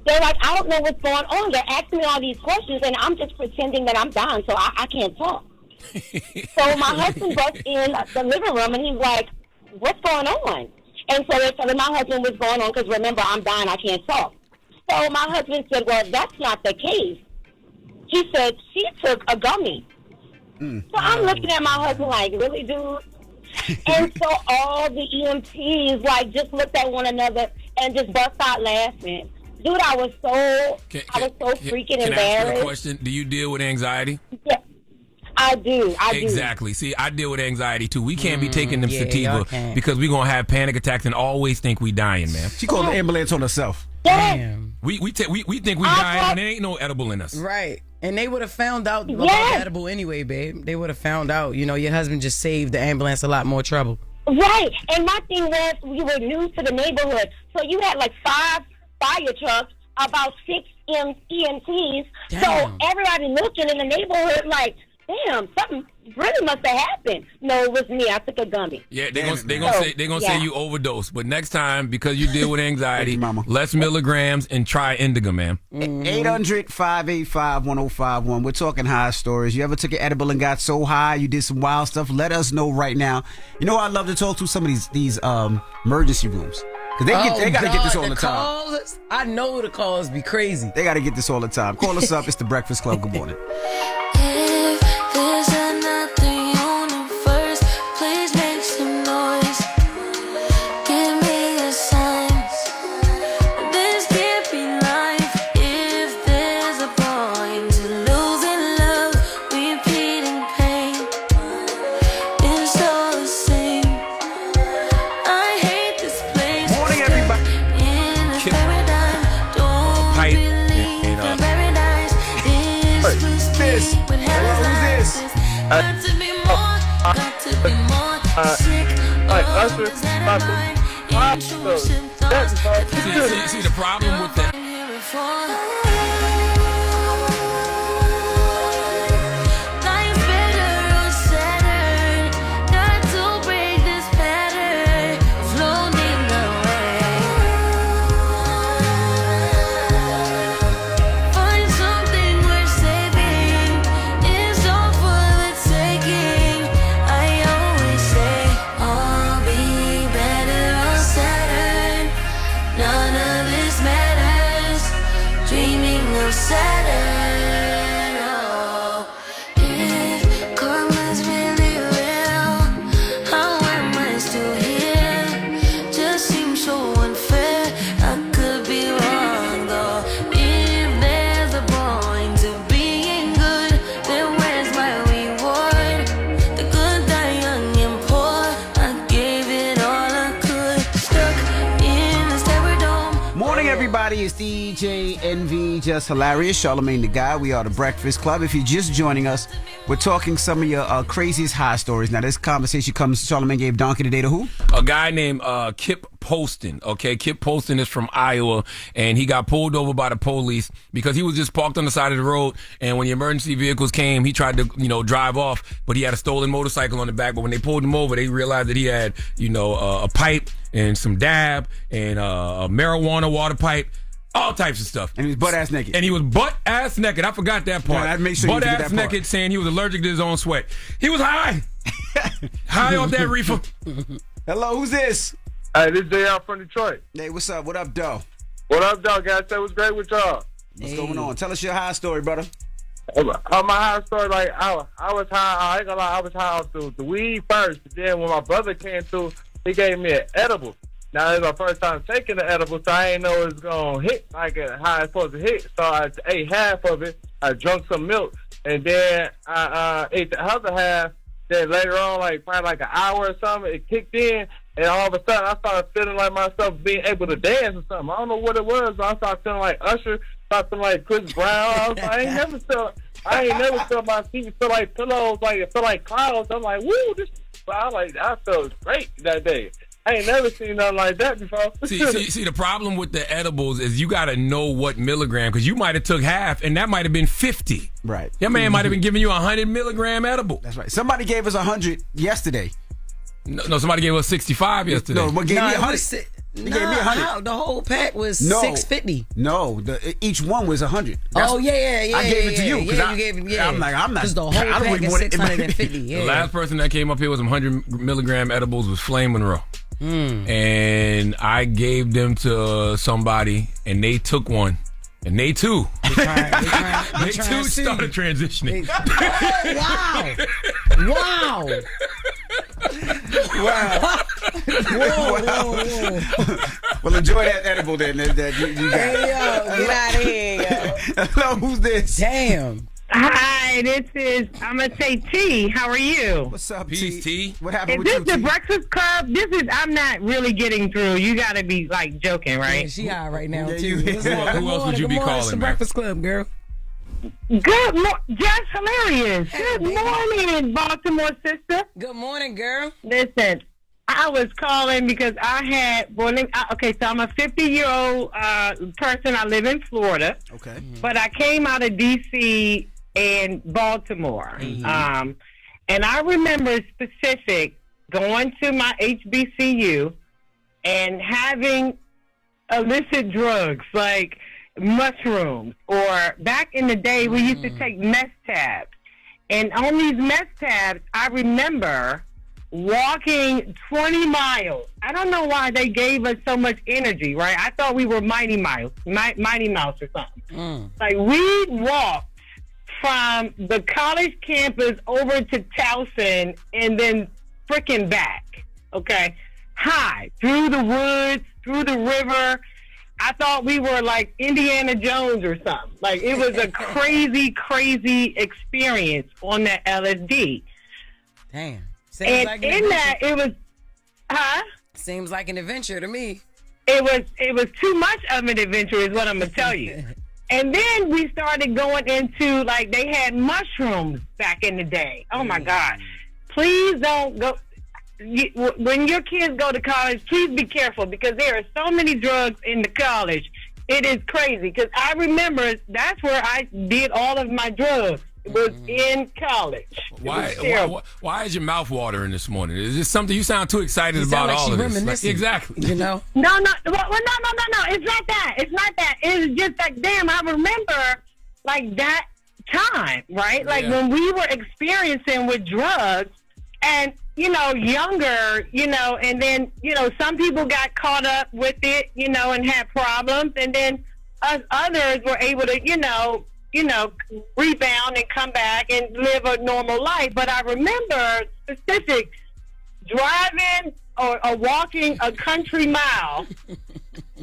they're like, I don't know what's going on. They're asking me all these questions, and I'm just pretending that I'm dying, so I can't talk. So my husband busts in the living room, and he's like, what's going on? And so they're telling my husband what's going on, because remember, I'm dying, I can't talk. So my husband said, well, that's not the case. He said, she took a gummy. So I'm looking at my husband like, really, dude? And so all the EMTs, like, just looked at one another and just bust out laughing. Dude, I was so freaking Can I ask you a embarrassed. question? Do you deal with anxiety? Yeah, I do. Exactly. See, I deal with anxiety too. We can't be taking them yeah, y'all sativa can't. because we're gonna have panic attacks and always think we dying, man. She called the ambulance on herself. Damn. We think we dying and there ain't no edible in us. Right. And they would have found out about the edible anyway, babe. They would have found out. You know, your husband just saved the ambulance a lot more trouble. Right. And my thing was, we were new to the neighborhood. So you had like 5 fire trucks, about 6 EMTs. Damn. So everybody looking in the neighborhood like, damn, something really must have happened. No, it was me. I took a gummy. Yeah, they're gonna say you overdose. But next time, because you deal with anxiety, less milligrams and try indica, man. 800-585-1051. We're talking high stories. You ever took an edible and got so high you did some wild stuff? Let us know right now. You know, I love to talk to some of these emergency rooms. Because they got to get this all the time. Calls, I know the calls be crazy. They got to get this all the time. Call us up. It's The Breakfast Club. Good morning. There's another universe, please make some noise. Give me a sign. This can't be life if there's a point to losing Got to be more, got to be more sick. Like Usher, See the problem with that. It's DJ NV, Jess Hilarious, Charlamagne the Guy. We are the Breakfast Club. If you're just joining us, we're talking some of your craziest high stories. Now, this conversation comes, Charlamagne gave donkey today to who? A guy named Kip Poston. Okay, Kip Poston is from Iowa, and he got pulled over by the police because he was just parked on the side of the road. And when the emergency vehicles came, he tried to, drive off, but he had a stolen motorcycle on the back. But when they pulled him over, they realized that he had, a pipe and some dab and a marijuana water pipe. All types of stuff. And he was butt-ass naked. I forgot that part. Yeah, I'd make sure butt-ass naked, saying he was allergic to his own sweat. He was high. High off that reefer. Hello, who's this? Hey, this is JR from Detroit. Hey, what's up? What up, Doe? What up, dog? Guys, that was great with y'all. What's going on? Tell us your high story, brother. My high story, like, I was high. I ain't gonna lie, I was high off the weed first. But then when my brother came through, he gave me an edible. Now, it's my first time taking the edible, so I ain't know it was going to hit like how it's supposed to hit. So I ate half of it. I drank some milk, and then I ate the other half. Then later on, probably like an hour or something, it kicked in, and all of a sudden I started feeling like myself being able to dance or something. I don't know what it was, but I started feeling like Usher, started feeling like Chris Brown. I ain't never felt my feet feel like pillows, it felt like clouds. I'm like, woo, I felt great that day. I ain't never seen nothing like that before. See, the problem with the edibles is you got to know what milligram, because you might have took half, and that might have been 50. Right. Your man might have been giving you 100 milligram edible. That's right. Somebody gave us 100 yesterday. No, somebody gave us 65 yesterday. No, what gave me 100? They gave me 100. The whole pack was $6.50. No, each one was 100. Yeah. I gave it to you. Yeah, you gave it. Yeah. I'm not. Because the whole pack is 650. Yeah. The last person that came up here with some 100 milligram edibles was Flame Monroe. And I gave them to somebody, and they took one, and they too started transitioning. Wow! Whoa. Well, enjoy that edible then. That you got. Hey, yo, get out of here, yo. Hello, who's this? Damn. Hi, this is, I'm going to say T. How are you? What's up, Peace, T? What happened Is this with the you, T? Breakfast Club? I'm not really getting through. You got to be, joking, right? Yeah, she high right now, Yeah, too. Who else would you be calling, It's the man? Breakfast Club, girl. Good morning, Jess Hilarious. Good morning, Baltimore sister. Good morning, girl. Listen, I was calling because I had, so I'm a 50-year-old person. I live in Florida. Okay. But I came out of D.C. and Baltimore. And I remember specific going to my HBCU and having illicit drugs like mushrooms, or back in the day we used to take meth tabs. And on these meth tabs, I remember walking 20 miles. I don't know why they gave us so much energy, right? I thought we were Mighty Mouse or something. Like, we walked from the college campus over to Towson and then frickin' back, okay? High, through the woods, through the river. I thought we were like Indiana Jones or something. Like, it was a crazy, crazy experience on that LSD. Damn. And like in that, it was, Seems like an adventure to me. It was too much of an adventure is what I'm going to tell you. And then we started going into, like, they had mushrooms back in the day. Oh, my God. Please don't go. When your kids go to college, please be careful because there are so many drugs in the college. It is crazy because I remember that's where I did all of my drugs. It was in college. Why is your mouth watering this morning? Is this something you sound too excited about? All of this, like, exactly. You know? No. No. It's not that. It's just like, damn. I remember like that time, right? Like when we were experiencing with drugs, and younger, and then some people got caught up with it, and had problems, and then us others were able to, rebound and come back and live a normal life. But I remember specific driving or walking a country mile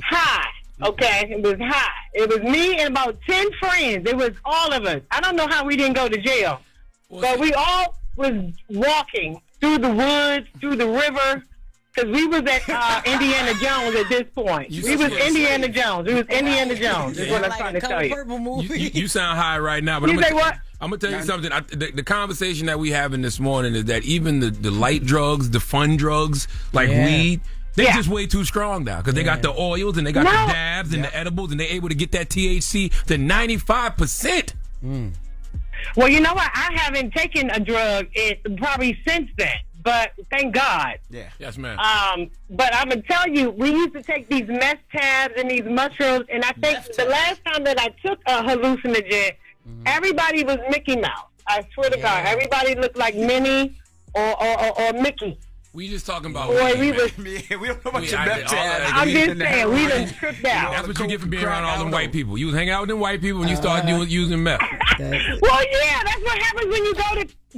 high. Okay, it was high. It was me and about 10 friends. It was all of us. I don't know how we didn't go to jail, but we all was walking through the woods, through the river, because we was at Indiana Jones at this point. We was Indiana Jones. Is what I'm trying to tell you. You sound high right now, but I'm going to tell you something. The conversation that we having this morning is that even the light drugs, the fun drugs like weed, they're just way too strong now because they got the oils and they got the dabs and the edibles and they're able to get that THC to 95%. Well, you know what? I haven't taken a drug probably since then, but thank God. Yeah. Yes, ma'am. But I'm going to tell you, we used to take these meth tabs and these mushrooms, and I think the last time that I took a hallucinogen, everybody was Mickey Mouse. I swear to God. Everybody looked like Minnie or Mickey. We just talking about we don't know about your meth tabs. I'm just saying, we done tripped out. That's what you get from being around all them white people. You was hanging out with them white people and you started using meth. Well, yeah, that's what happens when you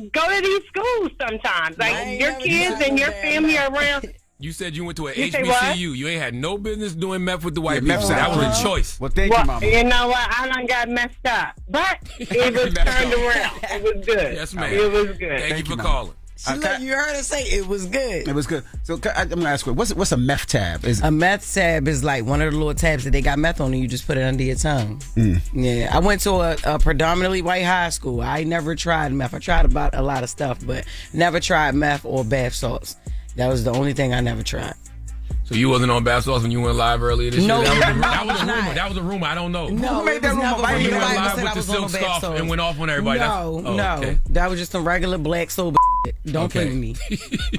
go to these schools sometimes. Like, your kids and your family are around. You said you went to an HBCU. You ain't had no business doing meth with the white people. That was a choice. Well, thank you, Mama. You know what? I done got messed up. But it was turned around. It was good. Yes, ma'am. It was good. Thank you for calling. You heard her say it was good. It was good. So I'm gonna ask you, what's a meth tab? A meth tab is like one of the little tabs that they got meth on, and you just put it under your tongue. Yeah, I went to a predominantly white high school. I never tried meth. I tried about a lot of stuff, but never tried meth or bath salts. That was the only thing I never tried. So you wasn't on bath salts when you went live earlier this year? No, that was a rumor. That was a rumor. I don't know. No, who made that rumor? When you went live with the silk scarf and went off on everybody? No, okay. That was just some regular black sober. Don't play with me.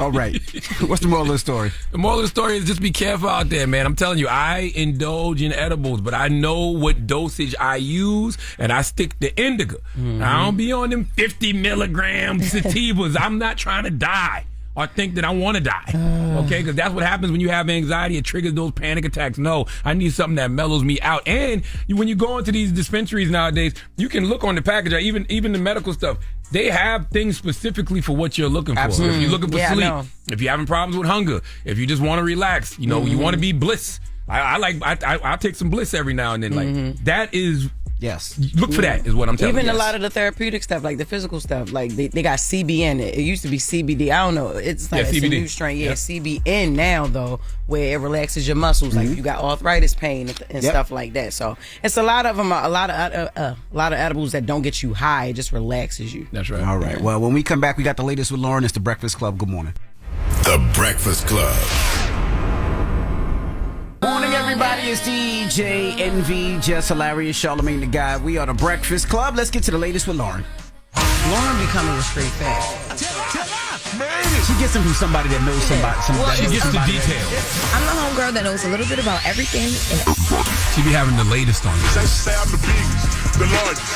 All right. What's the moral of the story? The moral of the story is just be careful out there, man. I'm telling you, I indulge in edibles, but I know what dosage I use, and I stick to indica. I don't be on them 50 milligram sativas. I'm not trying to die or think that I want to die. Okay? Because that's what happens when you have anxiety. It triggers those panic attacks. No, I need something that mellows me out. And when you go into these dispensaries nowadays, you can look on the package, or even the medical stuff. They have things specifically for what you're looking for. Absolutely. If you're looking for sleep, if you're having problems with hunger, if you just want to relax, you want to be bliss. I'll take some bliss every now and then. Like that is. Yes. Look for that is what I'm telling you. Even a lot of the therapeutic stuff, like the physical stuff, like they got CBN. It used to be CBD. I don't know. It's like it's a new strain. Yeah, CBN now though, where it relaxes your muscles. Like you got arthritis pain and stuff like that. So it's a lot of them. A lot of edibles that don't get you high. It just relaxes you. That's right. All right. Well, when we come back, we got the latest with Loren. It's the Breakfast Club. Good morning. The Breakfast Club. Morning, everybody. It's DJ NV, Jess Hilarious, Charlamagne the Guy. We are the Breakfast Club. Let's get to the latest with Loren. Loren becoming a straight fact. She gets them from somebody that knows somebody. She gets the details. I'm the homegirl that knows a little bit about everything. She be having the latest on you.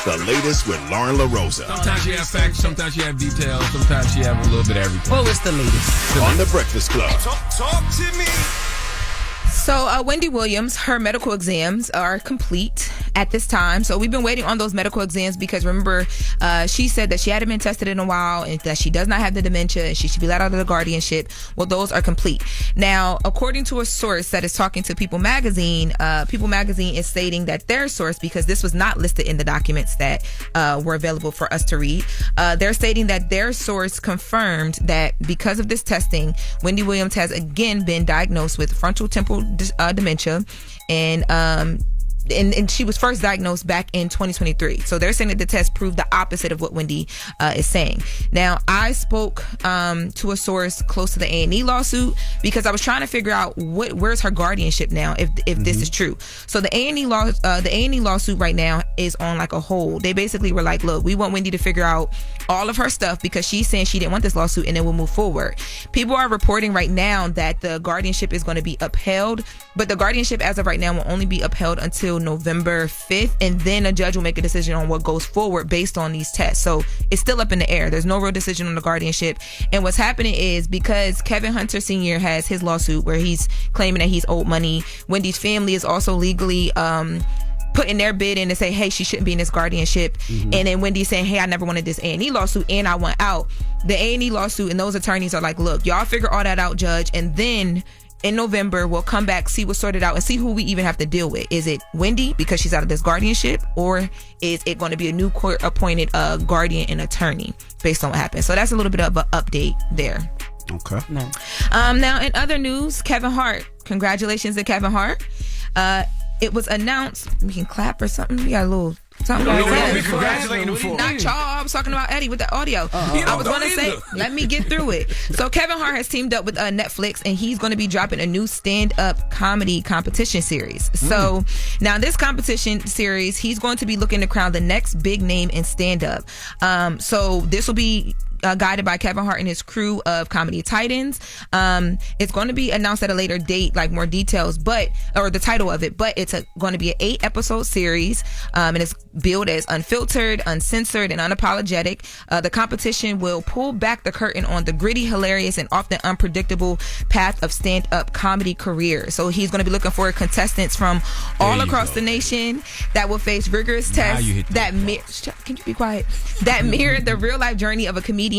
The latest with Loren LoRosa. Sometimes she have facts, sometimes she have details, sometimes she have a little bit of everything. Well, it's the latest. On the Breakfast Club. Talk to me. So Wendy Williams, her medical exams are complete at this time. So we've been waiting on those medical exams because remember, she said that she hadn't been tested in a while and that she does not have the dementia and she should be let out of the guardianship. Well, those are complete. Now, according to a source that is talking to People Magazine, People Magazine is stating that their source, because this was not listed in the documents that were available for us to read, they're stating that their source confirmed that because of this testing, Wendy Williams has again been diagnosed with frontal temporal dementia, and and she was first diagnosed back in 2023. So they're saying that the test proved the opposite of what Wendy is saying. Now, I spoke to a source close to the A&E lawsuit because I was trying to figure out where's her guardianship now if this is true. So the A&E lawsuit right now is on like a hold. They basically were like, look, we want Wendy to figure out all of her stuff because she's saying she didn't want this lawsuit, and then we'll move forward. People are reporting right now that the guardianship is going to be upheld, but the guardianship as of right now will only be upheld until November 5th, and then a judge will make a decision on what goes forward based on these tests. So it's still up in the air. There's no real decision on the guardianship. And what's happening is because Kevin Hunter Sr. has his lawsuit where he's claiming that he's owed money, Wendy's family is also legally putting their bid in to say, hey, she shouldn't be in this guardianship. And then Wendy's saying, hey, I never wanted this A&E lawsuit and I want out. The A&E lawsuit and those attorneys are like, look, y'all figure all that out, judge, and then in November we'll come back, see what's sorted out, and see who we even have to deal with. Is it Wendy because she's out of this guardianship, or is it going to be a new court appointed guardian and attorney based on what happened? So that's a little bit of an update there. Okay. Now in other news, Kevin Hart. Congratulations to Kevin Hart. It was announced. We can clap or something. We got a little something. Congratulating him for. Not y'all. I was talking about Eddie with the audio. I was going to say, let me get through it. So Kevin Hart has teamed up with Netflix, and he's going to be dropping a new stand-up comedy competition series. So now this competition series, he's going to be looking to crown the next big name in stand-up. So this will be guided by Kevin Hart and his crew of comedy titans. It's going to be announced at a later date, like more details, or the title of it, but it's going to be an 8-episode series, and it's billed as unfiltered, uncensored, and unapologetic. The competition will pull back the curtain on the gritty, hilarious, and often unpredictable path of stand-up comedy career. So he's going to be looking for contestants from all across the nation that will face rigorous tests that can you be quiet? That mirror the real-life journey of a comedian.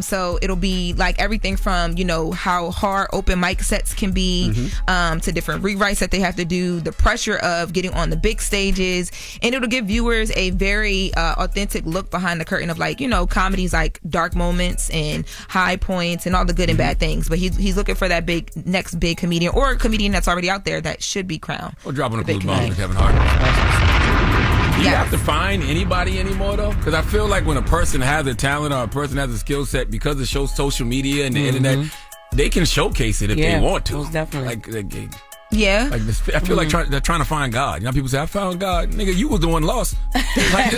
So it'll be like everything from, how hard open mic sets can be, to different rewrites that they have to do, the pressure of getting on the big stages, and it'll give viewers a very authentic look behind the curtain of comedy's like dark moments and high points and all the good and bad things. But he's looking for that next big comedian, or a comedian that's already out there that should be crowned. Or dropping a clue bomb to Kevin Hart. Do you have to find anybody anymore, though? Because I feel like when a person has a talent or a person has a skill set, because of social media and the internet, they can showcase it if they want to. Most definitely. I feel like they're trying to find God. People say, I found God. Nigga, you was the one lost. But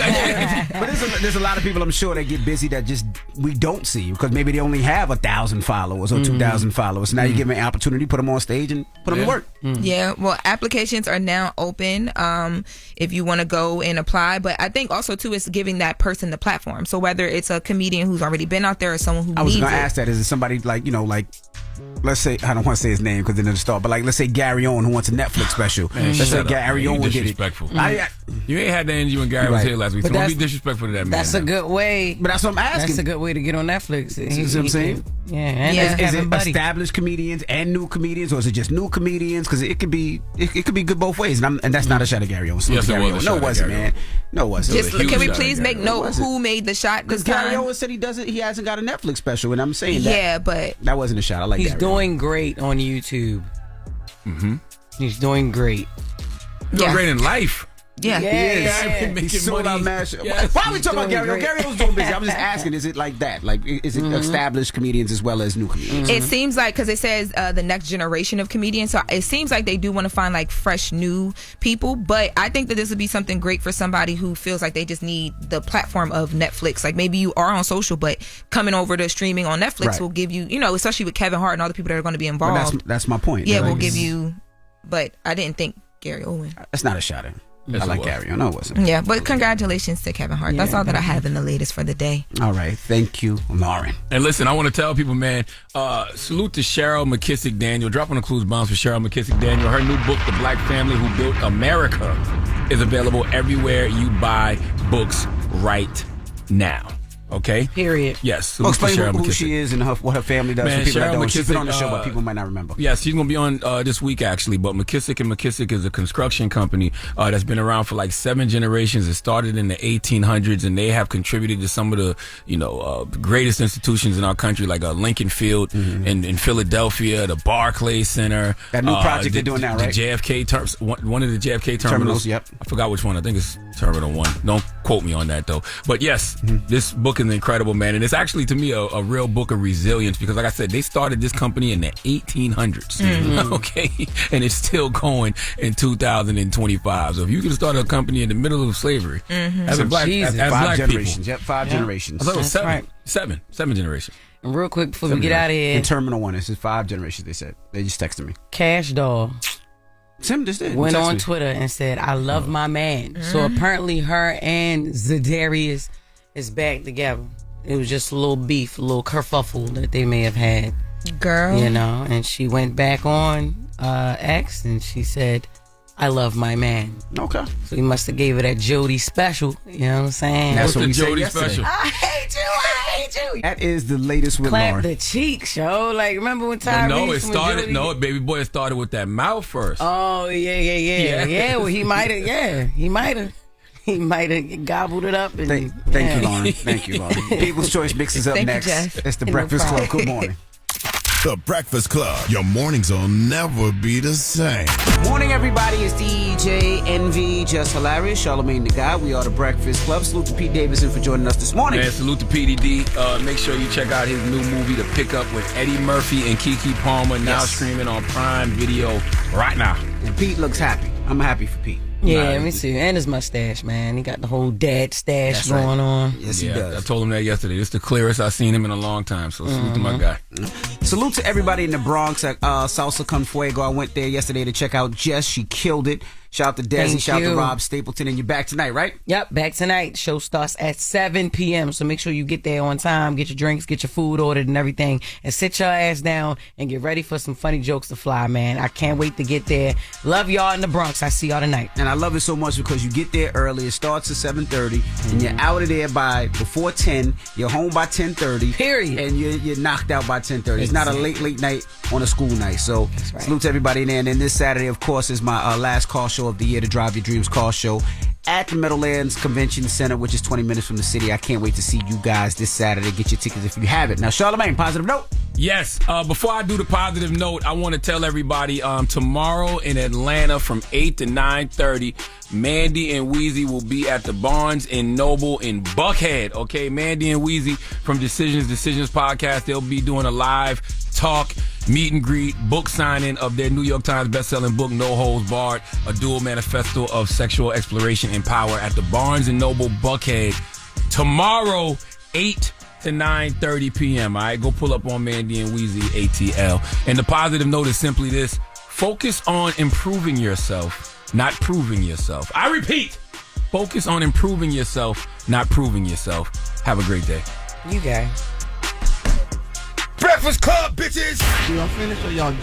there's a lot of people, I'm sure, that get busy that just we don't see because maybe they only have 1,000 followers or 2,000 followers. Now you give them an opportunity, put them on stage and put them to work. Yeah, well, applications are now open if you want to go and apply. But I think also, too, it's giving that person the platform. So whether it's a comedian who's already been out there or someone who needs it. I was going to ask that. Is it somebody let's say, I don't want to say his name because then it'll start, but let's say Gary Owen who wants a Netflix special. Man, let's say Gary Owen did it. Disrespectful. You ain't had that energy when Gary was here last week. So don't be disrespectful to that man. That's a good way. But that's what I'm asking. That's a good way to get on Netflix. See what I'm saying? Is it established comedians and new comedians, or is it just new comedians? Because it could be good both ways, and that's not a shot at Gary Owen. Yes, it was. No, it wasn't, man. No, it wasn't. Can we please make note who made the shot this time? Because Gary Owen said he hasn't got a Netflix special, and I'm saying that. Yeah, but that wasn't a shot. I like He's Gary doing Owen. great on YouTube. He's doing great. Doing great in life. Yeah. He is. He sold out mash. Why are we talking about Gary Owen? Gary Owen's doing busy. I'm just asking, is it like that? Like, is it established comedians as well as new comedians? It seems like, because it says the next generation of comedians, so it seems like they do want to find like fresh new people. But I think that this would be something great for somebody who feels like they just need the platform of Netflix. Like maybe you are on social, but coming over to streaming on Netflix will give you, especially with Kevin Hart and all the people that are going to be involved. But that's my point. Yeah, we'll give you. But I didn't think Gary Owen. That's not a shot at him. I like Gary Owen. No, it wasn't. Yeah, but congratulations to Kevin Hart. That's all that I have in the latest for the day. All right. Thank you, Loren. And listen, I want to tell people, man, salute to Cheryl McKissick Daniel. Dropping the clues bombs for Cheryl McKissick Daniel. Her new book, The Black Family Who Built America, is available everywhere you buy books right now. Okay. Period. Yes. Well, salute to explain Cheryl who McKissick. she is and what her family does Man, for people that Cheryl don't. She's been on the McKissick, show, but people might not remember. Yeah, she's going to be on this week, actually. But McKissick & McKissick is a construction company that's been around for like 7 generations. It started in the 1800s, and they have contributed to some of the, greatest institutions in our country, like Lincoln Field in Philadelphia, the Barclays Center. That new project they're doing now, right? The JFK, one of the JFK terminals. Yep. I forgot which one. I think it's Terminal 1. Don't quote me on that, though. But yes, this book is incredible, man. And it's actually, to me, a real book of resilience because, like I said, they started this company in the 1800s. Okay? And it's still going in 2025. So if you can start a company in the middle of slavery, as a black, as 5 black generations. people. Yep, 5 generations. I thought it was That's seven. right. Seven generations. And real quick before we get out of here, In Terminal 1, this is 5 generations, they said. They just texted me. Cash Doll Sim just did. went Text on me. Twitter and said, "I love my man." So apparently, her and Zadarius is back together. It was just a little beef, a little kerfuffle that they may have had. Girl. And she went back on X and she said, "I love my man." Okay. So he must have gave her that Jody special. You know what I'm saying? That's what we said Jody yesterday. special? I hate you. That is the latest with Clap Lauren. the cheeks, yo. Like, remember when But Tyrese no, it when started. Jody- No, baby boy, it started with that mouth first. Oh, yeah. Well, he might have, He might have gobbled it up. And, Thank you, Lauren. Thank you, Lauren. People's Choice Mix is up Thank you, next. Jeff. It's the No Breakfast Club. problem. Good morning. The Breakfast Club. Your mornings will never be the same. Morning, everybody. It's DJ NV, Jess Hilarious, Charlamagne the Guy. We are the Breakfast Club. Salute to Pete Davidson for joining us this morning. Man, salute to PDD. Make sure you check out his new movie, The Pickup, with Eddie Murphy and Keke Palmer, now streaming on Prime Video right now. And Pete looks happy. I'm happy for Pete. Yeah, me too. And his mustache, man. He got the whole dad stash That's right. going on. Yes, he Yeah, does. I told him that yesterday. It's the clearest I've seen him in a long time. So salute to my guy. Salute to everybody in the Bronx at Salsa Con Fuego. I went there yesterday to check out Jess. She killed it. Shout out to Desi. Thank Shout out to you. Rob Stapleton. And you're back tonight, right? Yep, back tonight. Show starts at 7 p.m. So make sure you get there on time, get your drinks, get your food ordered and everything, and sit your ass down and get ready for some funny jokes to fly, man. I can't wait to get there. Love y'all in the Bronx. I see y'all tonight. And I love it so much because you get there early. It starts at 7:30, and you're out of there before 10. You're home by 10:30. Period. And you're knocked out by 10:30. It's not a late night on a school night. So salute to everybody in there. And then this Saturday, of course, is my last call show of the year, the Drive Your Dreams call show at the Meadowlands Convention Center, which is 20 minutes from the city. I can't wait to see you guys this Saturday. Get your tickets if you have it. Now, Charlamagne, positive note. Yes. Before I do the positive note, I want to tell everybody tomorrow in Atlanta from 8 to 9:30, Mandy and Weezy will be at the Barnes & Noble in Buckhead. Okay, Mandy and Weezy from Decisions podcast. They'll be doing a live talk, meet and greet, book signing of their New York Times bestselling book, No Holds Barred, a dual manifesto of sexual exploration and power at the Barnes & Noble Buckhead tomorrow, 8 to 9:30 p.m. All right, go pull up on Mandy and Weezy ATL. And the positive note is simply this: focus on improving yourself, not proving yourself. I repeat, focus on improving yourself, not proving yourself. Have a great day. You guys. Breakfast Club, bitches! Y'all finished or y'all done?